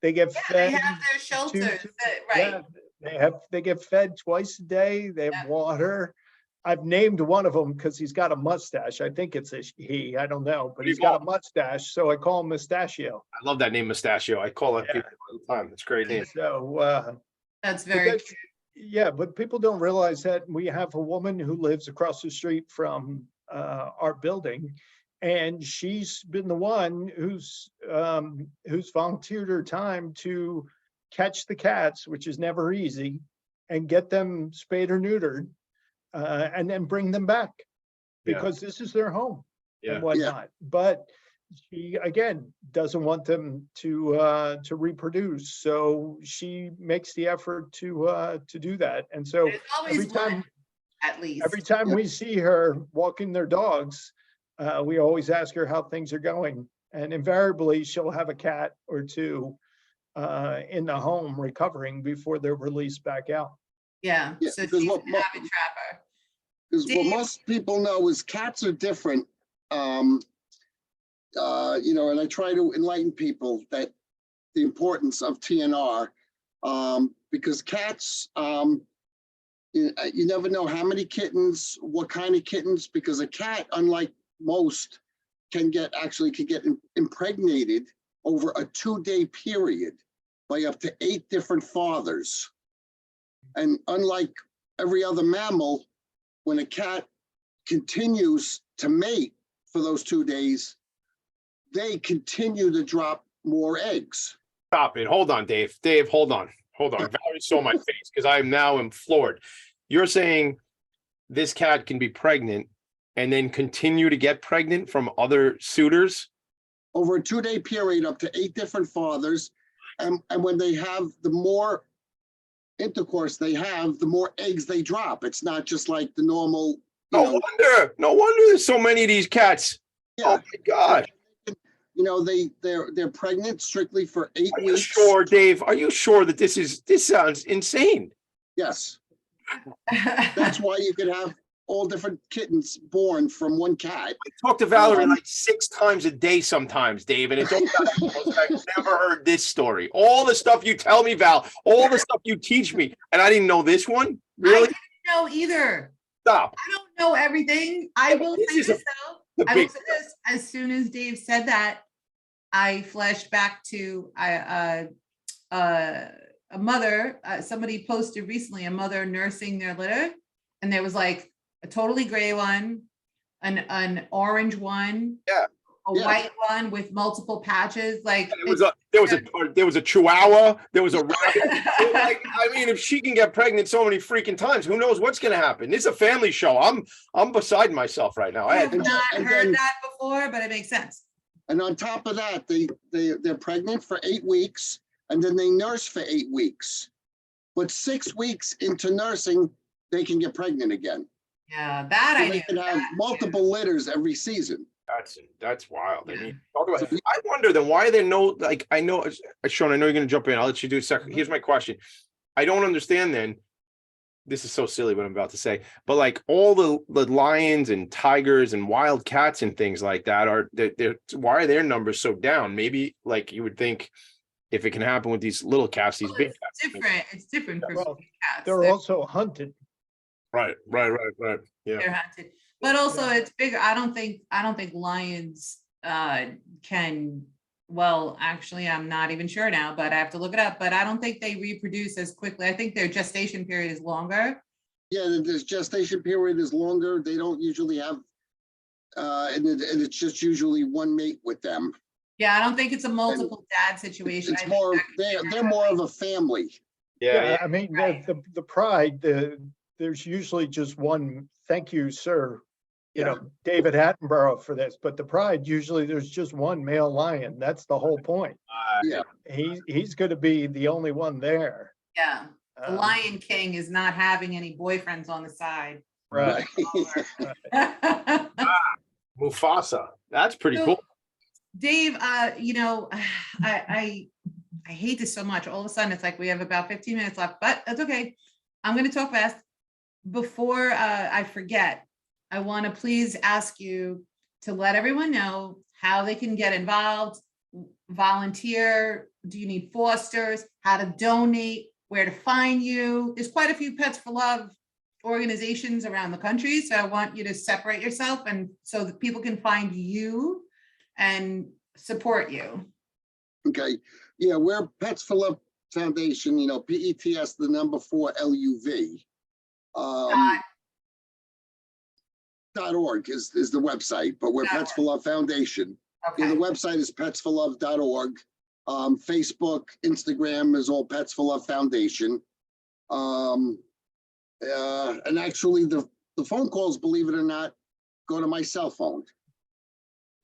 They get They fed. have their shelters, right? Yeah, they get fed twice a day. They have water. I've named one of them because he's got a mustache. I think it's a he. I don't know, but he's got a mustache, so I call him Mustachio. I love that name, Mustachio. I call it people all the time. It's a great name. So That's very true. yeah, but people don't realize that we have a woman who lives across the street from our building, and she's been the one who's volunteered her time to catch the cats, which is never easy, and get them spayed or neutered, and then bring them back because this is their home and whatnot. But she again doesn't want them to reproduce, so she makes the effort to do that. And so every time we see her walking their dogs, we always ask her how things are going, and invariably she'll have a cat or 2 in the home recovering before they're released back out. Yeah, so she's an avid trapper. Because what most people know is cats are different. and I try to enlighten people that the importance of TNR, because cats, you never know how many kittens, what kind of kittens, because a cat, unlike most, can get impregnated over a 2-day period by up to 8 different fathers. And unlike every other mammal, when a cat continues to mate for those 2 days, they continue to drop more eggs. Stop it. Hold on, Dave. Dave, hold on. Hold on. Valerie saw my face because I am floored. You're saying this cat can be pregnant and then continue to get pregnant from other suitors? Over a 2-day period, up to 8 different fathers. And when they have, the more intercourse they have, the more eggs they drop. It's not just like the normal. No wonder there's so many of these cats. Yeah. Oh my God. They're pregnant strictly for 8 weeks. Are you sure, Dave? Are you sure that this sounds insane? Yes. That's why you could have all different kittens born from one cat. I talk to Valerie like 6 times a day sometimes, Dave, and it's I've never heard this story. All the stuff you tell me, Val, all the stuff you teach me, and I didn't know this one. Really? I didn't know either. Stop. I don't know everything. I will say this though. I will say this. As soon as Dave said that, I flashed back to a mother. Somebody posted recently a mother nursing their litter, and there was like a totally gray one, an orange one, a white one with multiple patches. Like there was a Chihuahua, there was a rabbit. Like, I mean, if she can get pregnant so many freaking times, who knows what's going to happen? This is a family show. I'm beside myself right now. I have not heard that before, but it makes sense. And on top of that, they're pregnant for 8 weeks, and then they nurse for 8 weeks. But 6 weeks into nursing, they can get pregnant again. Yeah, that so I they can have multiple litters every season. That's wild. I mean, talk about. I wonder then why there no, like, I know, Sean, I know you're going to jump in. I'll let you do a second. Here's my question. I don't understand then. This is so silly what I'm about to say, but like all the lions and tigers and wild cats and things like that they're why are their numbers so down? Maybe like you would think if it can happen with these little cats, these big cats. It's different for cats. They're also hunted. Right. Yeah. They're hunted. But also it's bigger. I don't think lions can, well, actually, I'm not even sure now, but I have to look it up. But I don't think they reproduce as quickly. I think their gestation period is longer. Yeah, the gestation period is longer. They don't usually have, and it's just usually one mate with them. Yeah, I don't think it's a multiple dad situation. It's more, they're more of a family. Yeah, I mean, the pride, there's usually just one, thank you, sir, David Attenborough for this, but the pride, usually there's just one male lion. That's the whole point. He's going to be the only one there. Yeah, the Lion King is not having any boyfriends on the side. Right. Mufasa. That's pretty cool. Dave, I hate this so much. All of a sudden, it's like we have about 15 minutes left, but that's okay. I'm going to talk fast. Before I forget, I want to please ask you to let everyone know how they can get involved, volunteer. Do you need fosters? How to donate? Where to find you? There's quite a few Pets4Luv organizations around the country, so I want you to separate yourself and so that people can find you and support you. Okay. Yeah, we're Pets4Luv Foundation, PETS, the number 4LUV. .org is the website, but we're Pets4Luv Foundation. Okay. The website is pets4luv.org. Facebook, Instagram is all Pets4Luv Foundation. And actually the phone calls, believe it or not, go to my cell phone.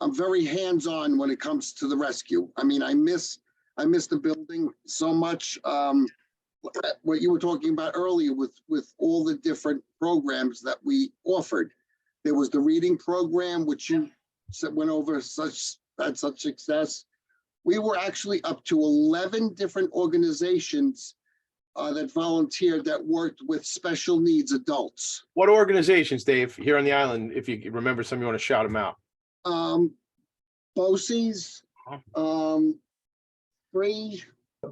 I'm very hands-on when it comes to the rescue. I mean, I miss the building so much. What you were talking about earlier with all the different programs that we offered. There was the reading program, which you went over such success. We were actually up to 11 different organizations that volunteered that worked with special needs adults. What organizations, Dave, here on the island, if you remember some, you want to shout them out? BOCES, free,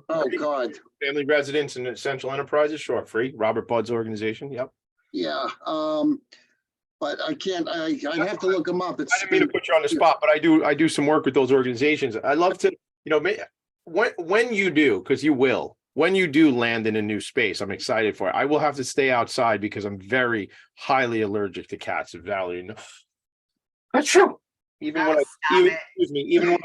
oh God, Family Residence and Essential Enterprises, sure, free. Robert Budd's organization, yep. yeah, but I can't, I'd have to look them up. I didn't mean to put you on the spot, but I do some work with those organizations. I love to, when you do, because you will, when you do land in a new space, I'm excited for it. I will have to stay outside because I'm very highly allergic to cats. If Valerie, that's true. Even when even when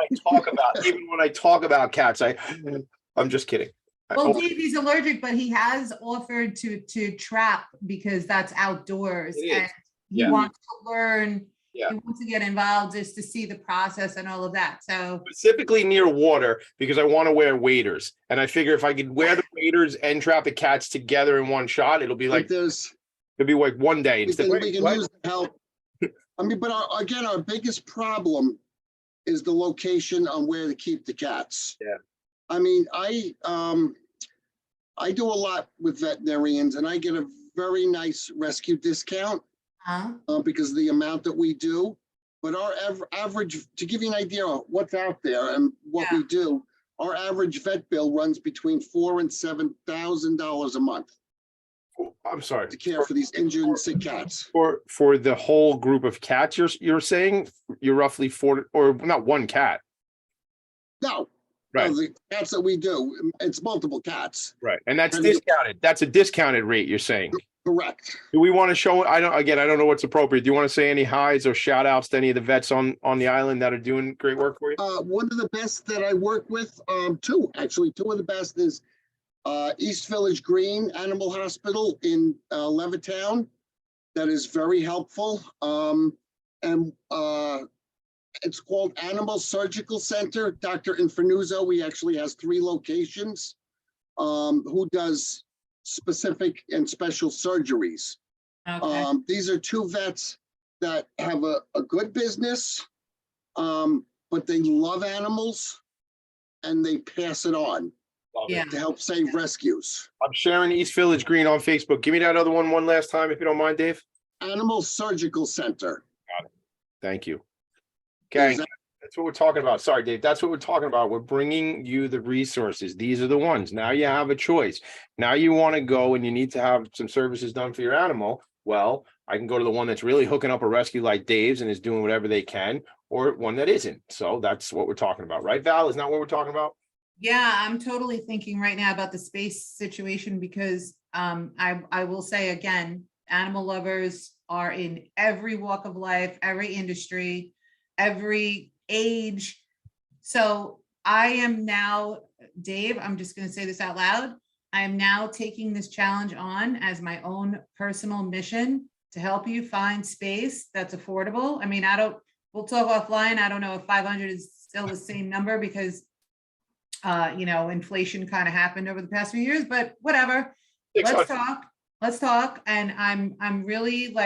I talk about cats, I'm just kidding. Well, Dave, he's allergic, but he has offered to trap because that's outdoors, and he wants to learn. He wants to get involved just to see the process and all of that. So specifically near water, because I want to wear waders, and I figure if I could wear the waders and trap the cats together in one shot, it'll be like one day instead. We can use the help. I mean, but again, our biggest problem is the location on where to keep the cats. Yeah. I mean, I do a lot with veterinarians, and I get a very nice rescue discount because of the amount that we do. But our average, to give you an idea of what's out there and what we do, our average vet bill runs between $4,000 and $7,000 a month. I'm sorry. To care for these injured and sick cats. For the whole group of cats, you're saying you're roughly 40, or not one cat. No. Right. No, the cats that we do, it's multiple cats. Right. And that's discounted. That's a discounted rate, you're saying. Correct. Do we want to show, I don't know what's appropriate. Do you want to say any highs or shout outs to any of the vets on the island that are doing great work for you? One of the best that I work with, two of the best is East Village Green Animal Hospital in Levittown. That is very helpful. And it's called Animal Surgical Center. Dr. Infernuzzo, he actually has 3 locations, who does specific and special surgeries. Okay. These are 2 vets that have a good business, but they love animals and they pass it on. To help save rescues. I'm sharing East Village Green on Facebook. Give me that other one last time, if you don't mind, Dave. Animal Surgical Center. Got it. Thank you. Okay, that's what we're talking about. Sorry, Dave. That's what we're talking about. We're bringing you the resources. These are the ones. Now you have a choice. Now you want to go and you need to have some services done for your animal. Well, I can go to the one that's really hooking up a rescue like Dave's and is doing whatever they can, or one that isn't. So that's what we're talking about, right, Val? Isn't that what we're talking about? Yeah, I'm totally thinking right now about the space situation because I will say again, animal lovers are in every walk of life, every industry, every age. So I am now, Dave, I'm just going to say this out loud. I am now taking this challenge on as my own personal mission to help you find space that's affordable. I mean, we'll talk offline. I don't know if 500 is still the same number because inflation kind of happened over the past few years, but whatever. Let's talk. And I'm really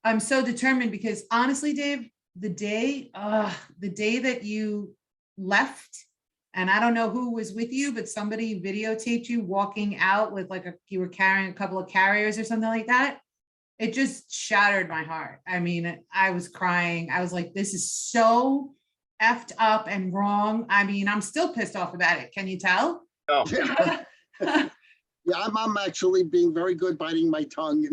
I'm so determined because honestly, Dave, the day that you left, and I don't know who was with you, but somebody videotaped you walking out with you were carrying a couple of carriers or something like that. It just shattered my heart. I mean, I was crying. I was like, this is so effed up and wrong. I mean, I'm still pissed off about it. Can you tell? Oh. Yeah, I'm actually being very good biting my tongue.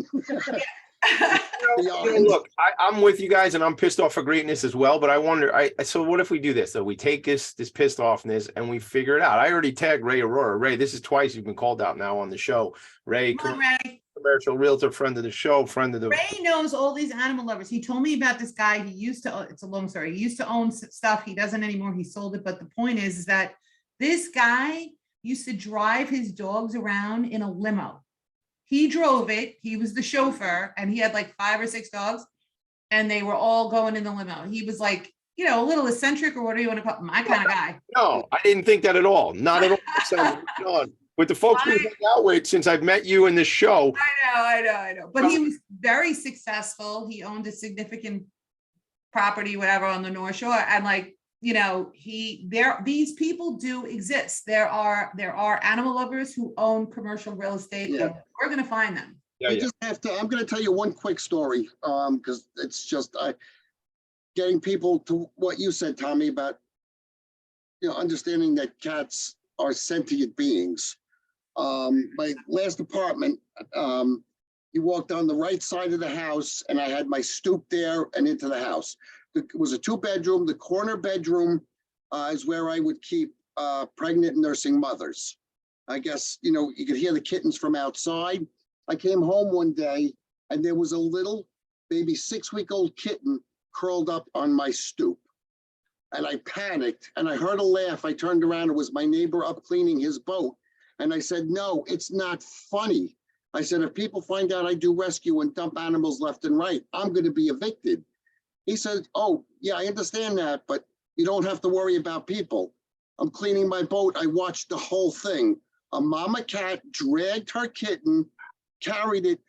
Look, I'm with you guys and I'm pissed off for greatness as well, but I wonder, so what if we do this? So we take this pissed offness and we figure it out. I already tagged Ray Aurora. Ray, this is twice you've been called out now on the show. Ray, commercial realtor, friend of the show, Ray knows all these animal lovers. He told me about this guy. He used to, it's a long story. He used to own stuff. He doesn't anymore. He sold it. But the point is that this guy used to drive his dogs around in a limo. He drove it. He was the chauffeur and he had 5 or 6 dogs and they were all going in the limo. He was a little eccentric or whatever you want to call him, my kind of guy. No, I didn't think that at all. Not at all. With the folks we hang out with since I've met you in this show. I know. But he was very successful. He owned a significant property, whatever, on the North Shore. And these people do exist. There are animal lovers who own commercial real estate. Yeah. And we're going to find them. Just have to, I'm going to tell you one quick story because it's just, getting people to what you said, Tommy, about, understanding that cats are sentient beings. My last apartment, you walked on the right side of the house and I had my stoop there and into the house. It was a 2-bedroom. The corner bedroom is where I would keep pregnant nursing mothers. I guess, you could hear the kittens from outside. I came home one day and there was a little maybe 6-week-old kitten curled up on my stoop. And I panicked and I heard a laugh. I turned around, it was my neighbor up cleaning his boat. And I said, no, it's not funny. I said, if people find out I do rescue and dump animals left and right, I'm going to be evicted. He said, oh, yeah, I understand that, but you don't have to worry about people. I'm cleaning my boat. I watched the whole thing. A mama cat dragged her kitten, carried it,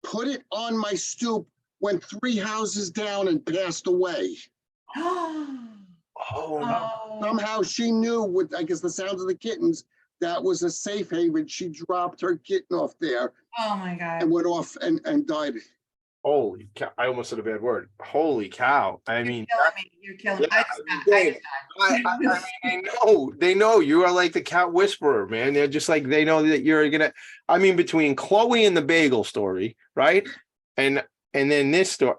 put it on my stoop, went 3 houses down and passed away. Oh, no. Somehow she knew with, I guess, the sounds of the kittens, that was a safe haven. She dropped her kitten off there Oh my God. and went off and died. Holy cow. I almost said a bad word. Holy cow. I mean, You're killing me. yeah, they know you are like the cat whisperer, man. They're just like, they know that you're gonna, I mean, between Chloe and the bagel story, right? And then this story.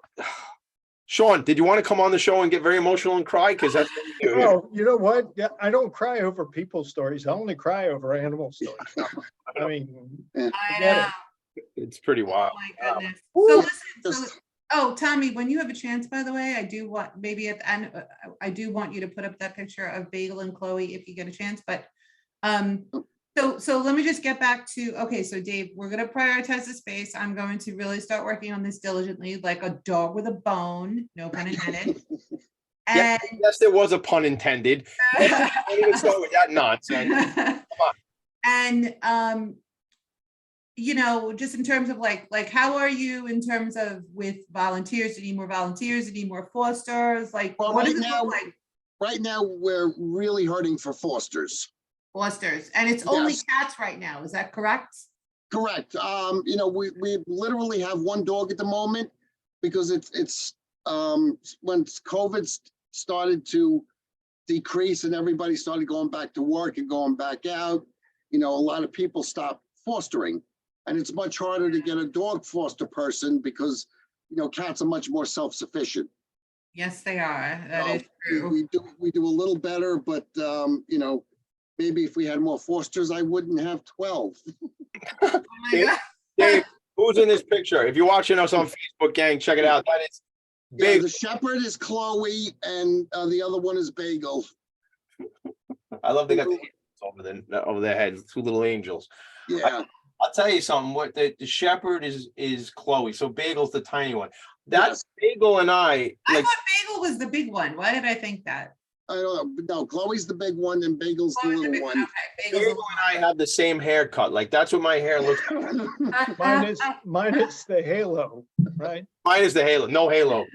Sean, did you want to come on the show and get very emotional and cry? Because that's what we do here. Oh, you know what? Yeah, I don't cry over people's stories. I only cry over animal stories. I mean, I forget know. it. It's pretty wild. Oh my goodness. Woo. So listen, Just- Tommy, when you have a chance, by the way, I do want, maybe at the end, I do want you to put up that picture of Bagel and Chloe if you get a chance, but so let me just get back to, okay, so Dave, we're going to prioritize the space. I'm going to really start working on this diligently, like a dog with a bone, no pun intended. Yeah, And yes, there was a pun intended. Don't even start with that nonsense. and just in terms of like how are you in terms of with volunteers? Do you need more volunteers? Do you need more fosters? Like, Well, what right does it now- look like? Right now, we're really hurting for fosters. Fosters, and it's only Yes. cats right now. Is that correct? Correct. We literally have 1 dog at the moment because it's when COVID started to decrease and everybody started going back to work and going back out, a lot of people stopped fostering. And it's much harder to get a dog foster person because, cats are much more self-sufficient. Yes, they are. That is true. We do a little better, but, maybe if we had more fosters, I wouldn't have 12. Oh my God. Dave, who's in this picture? If you're watching us on Facebook, gang, check it out. That is Yeah, big. the shepherd is Chloe and the other one is Bagel. I love they got the angels over their heads, 2 little angels. Yeah, I'll tell you something. What the shepherd is Chloe. So Bagel's the tiny one. That's Yes. Bagel and I I like. thought Bagel was the big one. Why did I think that? I don't know. No, Chloe's the big one and Bagel's the Chloe's the little big one. Okay, Bagel's Bagel and I have the same haircut. Like that's what my hair looks like. Minus the halo, right? Mine is the halo. No halo.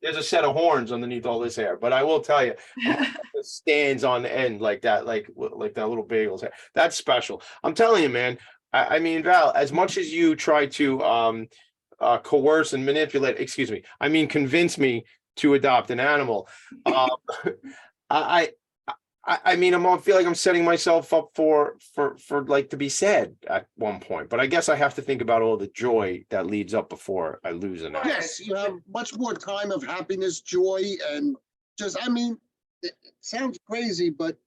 There's a set of horns underneath all this hair. But I will tell you, it stands on the end like that, like that little Bagel's hair. That's special. I'm telling you, man. I mean, Val, as much as you try to coerce and manipulate, excuse me, I mean, convince me to adopt an animal. I mean, I feel like I'm setting myself up for like to be sad at one point, but I guess I have to think about all the joy that leads up before I lose an animal. Yes, you have much more time of happiness, joy, and just, I mean, it sounds crazy, but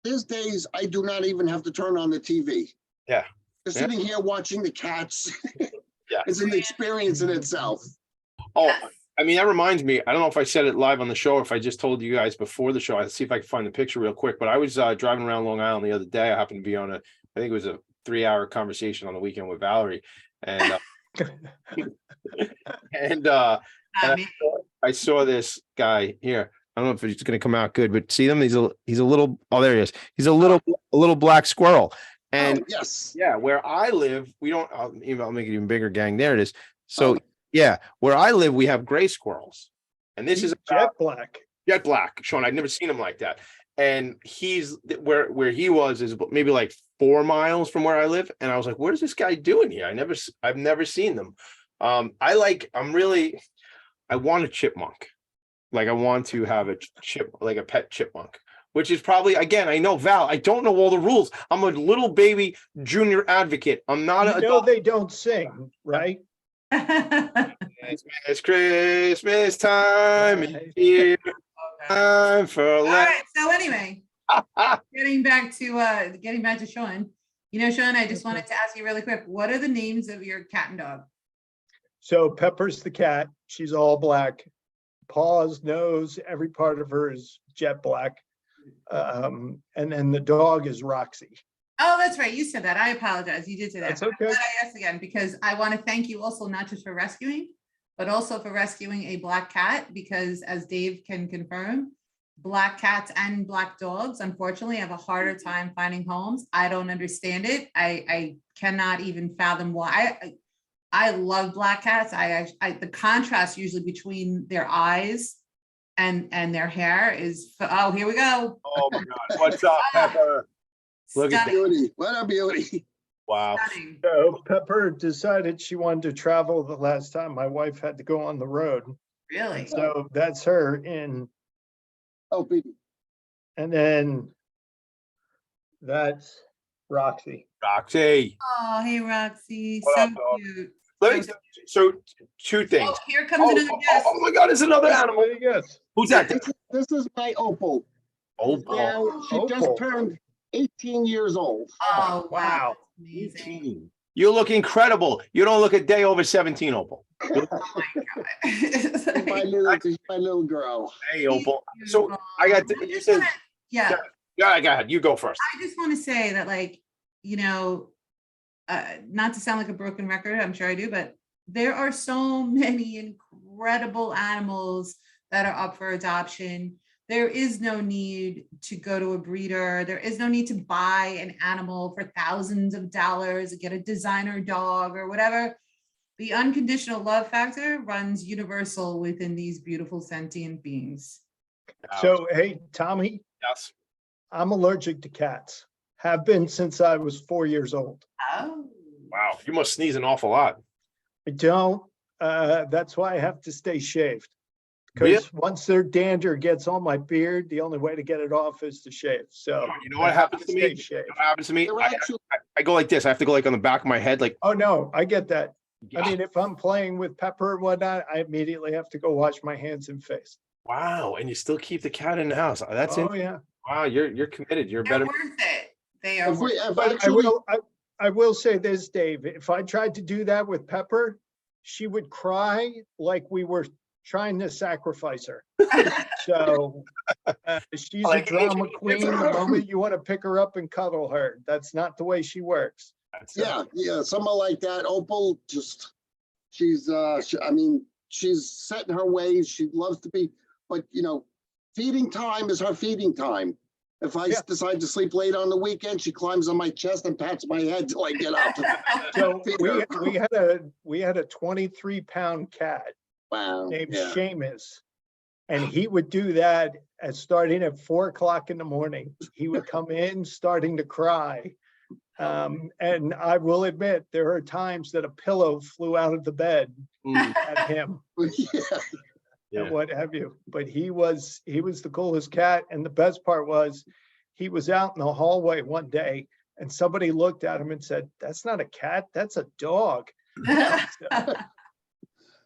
there's days I do not even have to turn on the TV. Yeah. Just Yeah. sitting here watching the cats Yeah. is an experience in itself. Oh, I mean, that reminds me, I don't know if I said it live on the show, or if I just told you guys before the show. I'll see if I can find the picture real quick, but I was driving around Long Island the other day. I happened to be on I think it was a 3-hour conversation on the weekend with Valerie. And, and I saw this guy here. I don't know if it's going to come out good, but see him? He's a little, oh, there he is. He's a little black squirrel. And Oh, yes. yeah, where I live, we don't, I'll make it even bigger, gang. There it is. So yeah, where I live, we have gray squirrels. And this is Jet black. jet black, Sean. I've never seen him like that. And he's where he was is maybe like 4 miles from where I live. And I was like, what is this guy doing here? I've never seen them. I I want a chipmunk. Like I want to have a like a pet chipmunk, which is probably, again, I know, Val, I don't know all the rules. I'm a little baby junior advocate. I'm not You an know adult. they don't sing, right? It's Christmas time. It's here. Time for All right, so anyway, getting back to Sean. Sean, I just wanted to ask you really quick, what are the names of your cat and dog? So Pepper's the cat. She's all black. Paws, nose, every part of her is jet black. And then the dog is Roxy. Oh, that's right. You said that. I apologize. You did say that. That's I'm okay. glad I asked again because I want to thank you also not just for rescuing, but also for rescuing a black cat because as Dave can confirm, black cats and black dogs, unfortunately, have a harder time finding homes. I don't understand it. I cannot even fathom why. I love black cats. The contrast usually between their eyes and their hair is, oh, here we go. Oh my God. What's up, Pepper? Look at that. Beauty, what a beauty. Wow. Stunning. So Pepper decided she wanted to travel the last time my wife had to go on the road. Really? So that's her in. Oh, baby. And then that's Roxy. Roxy. Oh, hey, Roxy. What So up, dog? cute. So two things. Oh, here comes Oh, another guest. oh my God, it's another animal. Yes. Who's that? This is my Opal. Opal. Now, she just Opal. turned 18 years old. Oh, wow. Wow. That's amazing. You look incredible. You don't look a day over 17, Opal. Oh my She's my God. little girl. Hey, Opal. So I got you said, Yeah. yeah, go ahead. You go first. I just want to say that, like, not to sound like a broken record, I'm sure I do, but there are so many incredible animals that are up for adoption. There is no need to go to a breeder. There is no need to buy an animal for thousands of dollars, get a designer dog or whatever. The unconditional love factor runs universal within these beautiful sentient beings. So, hey, Tommy, Yes. I'm allergic to cats. Have been since I was 4 years old. Oh. Wow. You must sneeze an awful lot. I don't. That's why I have to stay shaved. Really? Because once their dander gets on my beard, the only way to get it off is to shave. So You know what happens to me? stay You shaved. know what happens to me? They're actually, I go like this. I have to go like on the back of my head, like. Oh, no, I get that. I mean, if I'm playing with Pepper and whatnot, I immediately have to go wash my hands and face. Wow, and you still keep the cat in the house. That's it. Oh, yeah. Wow, you're committed. You're They're better. worth it. They are if worth we, it. if But actually, I will say this, Dave, if I tried to do that with Pepper, she would cry like we were trying to sacrifice her. So she's Like a drama ancient queen. The moment you want to pick her up and cuddle her, that's not the way she works. yeah, someone like that, Opal, just, she's, I mean, she's set in her ways. She loves to be, but feeding time is her feeding time. If I decide to sleep late on the weekend, she climbs on my chest and pats my head till I get up. So we had a 23-pound cat Wow. named Yeah. Seamus, and he would do that starting at 4 o'clock in the morning. He would come in starting to cry. And I will admit, there are times that a pillow flew out of the bed at him Yeah. and what have you. But he was the coolest cat. And the best part was he was out in the hallway one day and somebody looked at him and said, "That's not a cat, that's a dog."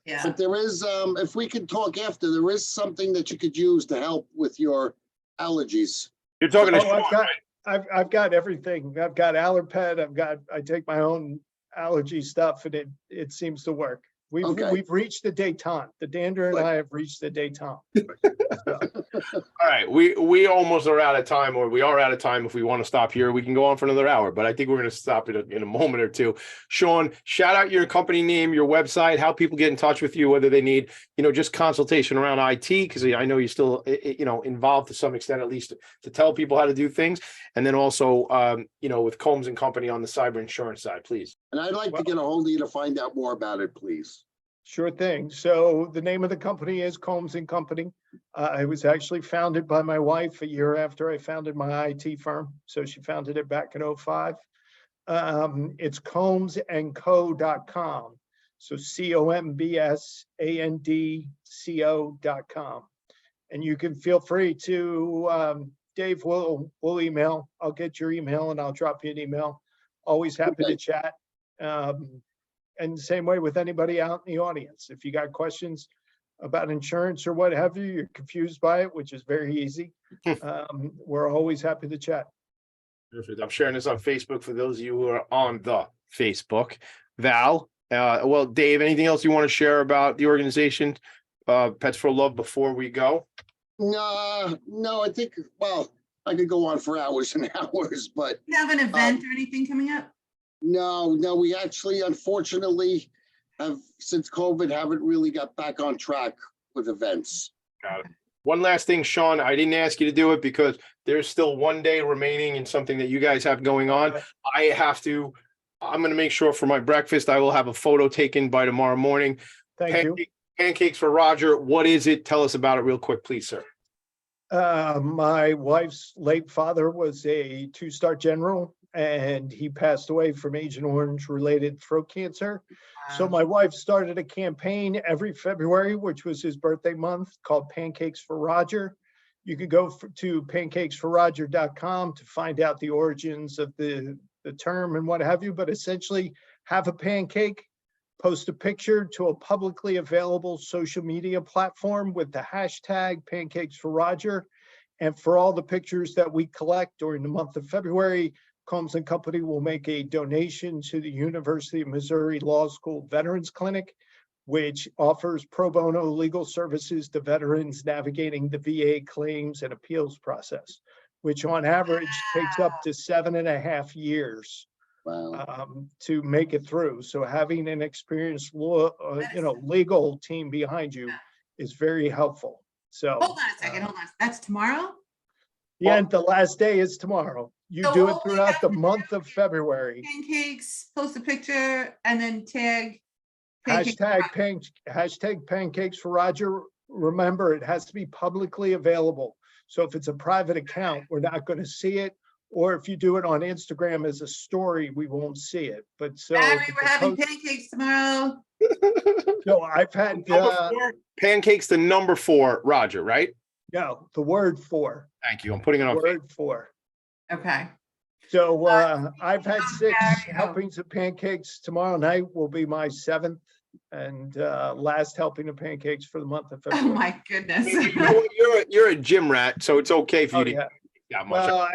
Yeah. But there is, if we could talk after, there is something that you could use to help with your allergies. You're talking to Oh, Sean, I've got everything. I've got Allerpet. I take my own allergy stuff and it seems to work. Okay. We've reached the détente. The dander and I have reached the détente. All right, we almost are out of time, or we are out of time. If we want to stop here, we can go on for another hour, but I think we're going to stop it in a moment or two. Sean, shout out your company name, your website, how people get in touch with you, whether they need, just consultation around IT, because I know you're still, involved to some extent, at least to tell people how to do things. And then also, with Combs and Company on the cyber insurance side, please. And I'd like to get a hold of you to find out more about it, please. Sure thing. So the name of the company is Combs and Company. It was actually founded by my wife a year after I founded my IT firm. So she founded it back in 2005. It's combsandco.com. So combsandco.com. And you can feel free to, Dave, we'll email. I'll get your email and I'll drop you an email. Always happy to chat. And the same way with anybody out in the audience. If you got questions about insurance or what have you, you're confused by it, which is very easy. We're always happy to chat. Perfect. I'm sharing this on Facebook for those of you who are on the Facebook. Val, well, Dave, anything else you want to share about the organization, Pets4Luv, before we go? No, I think, well, I could go on for hours and hours, but You have an event or anything coming up? no, we actually, unfortunately, have, since COVID, haven't really got back on track with events. Got it. One last thing, Sean, I didn't ask you to do it because there's still one day remaining in something that you guys have going on. I'm going to make sure for my breakfast, I will have a photo taken by tomorrow morning. Thank you. Pancakes for Roger. What is it? Tell us about it real quick, please, sir. My wife's late father was a 2-star general, and he passed away from Agent Orange related throat cancer. So my wife started a campaign every February, which was his birthday month, called Pancakes for Roger. You can go to pancakesforroger.com to find out the origins of the term and what have you, but essentially have a pancake, post a picture to a publicly available social media platform with the hashtag Pancakes for Roger. And for all the pictures that we collect during the month of February, Combs and Company will make a donation to the University of Missouri Law School Veterans Clinic, which offers pro bono legal services to veterans navigating the VA claims and appeals process, which on average takes up to 7.5 years. Wow. To make it through. So having an experienced legal team behind you is very helpful. So Hold on a second, hold on. That's tomorrow? the last day is tomorrow. You So do it all we throughout have the to month do of February. Pancakes, post a picture and then tag. Pancakes for Hashtag Pancakes for Roger. Remember, it has to be publicly available. So if it's a private account, we're not going to see it. Or if you do it on Instagram as a story, we won't see it. But so Barry, we're having pancakes tomorrow. no, I've had Pancakes to number 4, Roger, right? no, the word for. Thank you. I'm putting it on. Word for. Okay. So I've had 6 Barry, helpings of pancakes. Tomorrow night will be my 7th and last helping of pancakes for the month of Oh February. my goodness. You know what? You're a gym rat, so it's okay for you to Yeah. eat that much. Well,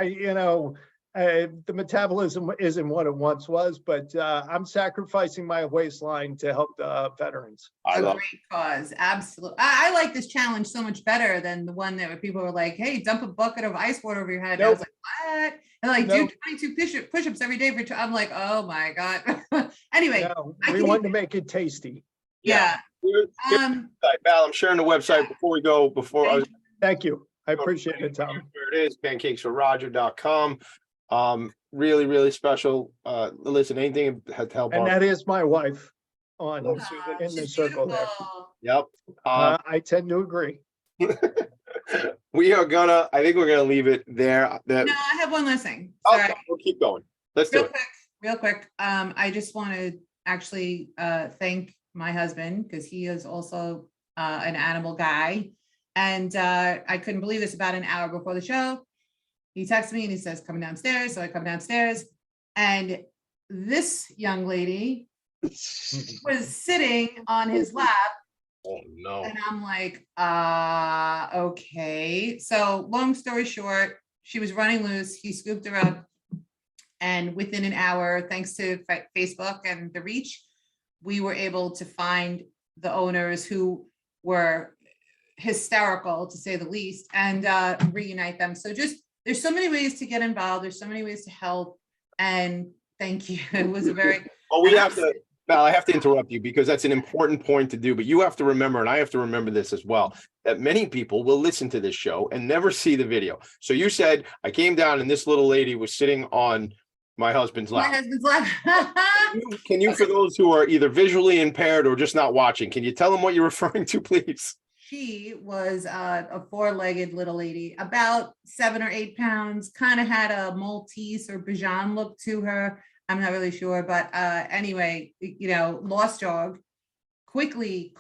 the metabolism isn't what it once was, but I'm sacrificing my waistline to help the veterans. I A love great cause. Absolutely. I like this challenge so much better than the one that where people were like, hey, dump a bucket of ice water over your head. And I was like, what? And like, do 22 push-ups every day for I'm like, oh my God. Anyway. No, we wanted to make it tasty. Yeah. Val, I'm sharing the website before we go. Thank you. I appreciate it, Tom. Where it is, pancakesforroger.com. Really, really special. Listen, anything to help. And that is my wife in the She's circle there. beautiful. Yep. I tend to agree. I think we're gonna leave it there. No, I have one last thing. Sorry. Okay, we'll keep going. Let's do it. Real quick. I just want to actually thank my husband because he is also an animal guy. And I couldn't believe this about an hour before the show. He texted me and he says, coming downstairs. So I come downstairs and this young lady was sitting on his lap. Oh no. And I'm like, okay. So long story short, she was running loose. He scooped her up. And within an hour, thanks to Facebook and the reach, we were able to find the owners who were hysterical, to say the least, and reunite them. So there's so many ways to get involved. There's so many ways to help. And thank you. It was a very... Well, Val, I have to interrupt you because that's an important point to do, but you have to remember, and I have to remember this as well, that many people will listen to this show and never see the video. So you said, I came down and this little lady was sitting on my husband's lap. My husband's lap. Can you, for those who are either visually impaired or just not watching, can you tell them what you're referring to, please? She was a 4-legged little lady, about 7 or 8 pounds, kind of had a Maltese or Bichon look to her. I'm not really sure, but anyway, lost dog. quickly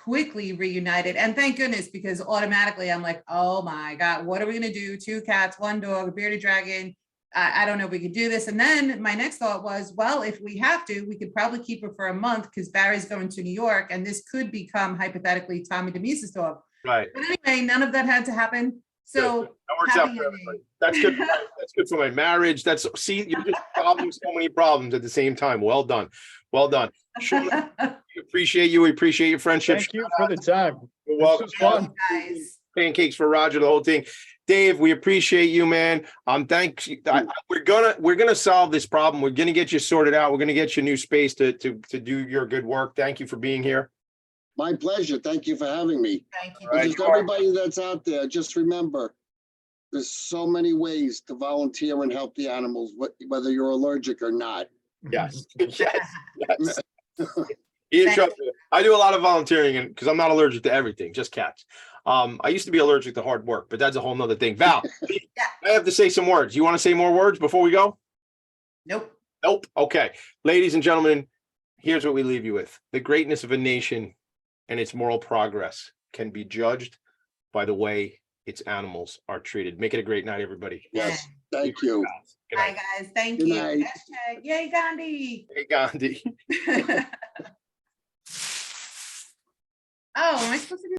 reunited. And thank goodness, because automatically I'm like, oh my God, what are we gonna do? 2 cats, 1 dog, a bearded dragon. I don't know if we could do this. And then my next thought was, well, if we have to, we could probably keep her for a month because Barry's going to New York and this could become hypothetically Tommy Demise's dog. Right. But anyway, none of that had to happen. So That works out happy for ending. everybody. That's good. That's good for my marriage. See, you're just solving so many problems at the same time. Well done. Well done. Sure. We appreciate you. We appreciate your friendship. Thank you for the time. You're This welcome. was fun. Guys. Pancakes for Roger, the whole thing. Dave, we appreciate you, man. Thanks. We're gonna solve this problem. We're gonna get you sorted out. We're gonna get you a new space to do your good work. Thank you for being here. My pleasure. Thank you for having me. Thank you. Right. Just everybody that's out there, just remember, there's so many ways to volunteer and help the animals, whether you're allergic or not. Yes. Yes. Yeah, trust me. I do a lot of volunteering because I'm not allergic to everything, just cats. I used to be allergic to hard work, but that's a whole nother thing. Val, I have to say some words. You want to say more words before we go? Nope. Nope. Okay. Ladies and gentlemen, here's what we leave you with. The greatness of a nation and its moral progress can be judged by the way its animals are treated. Make it a great night, everybody. Yes, thank you. Good Bye, night. guys. Thank Good you. night. Hashtag, yay, Gandhi. Hey, Gandhi. Oh, am I supposed to do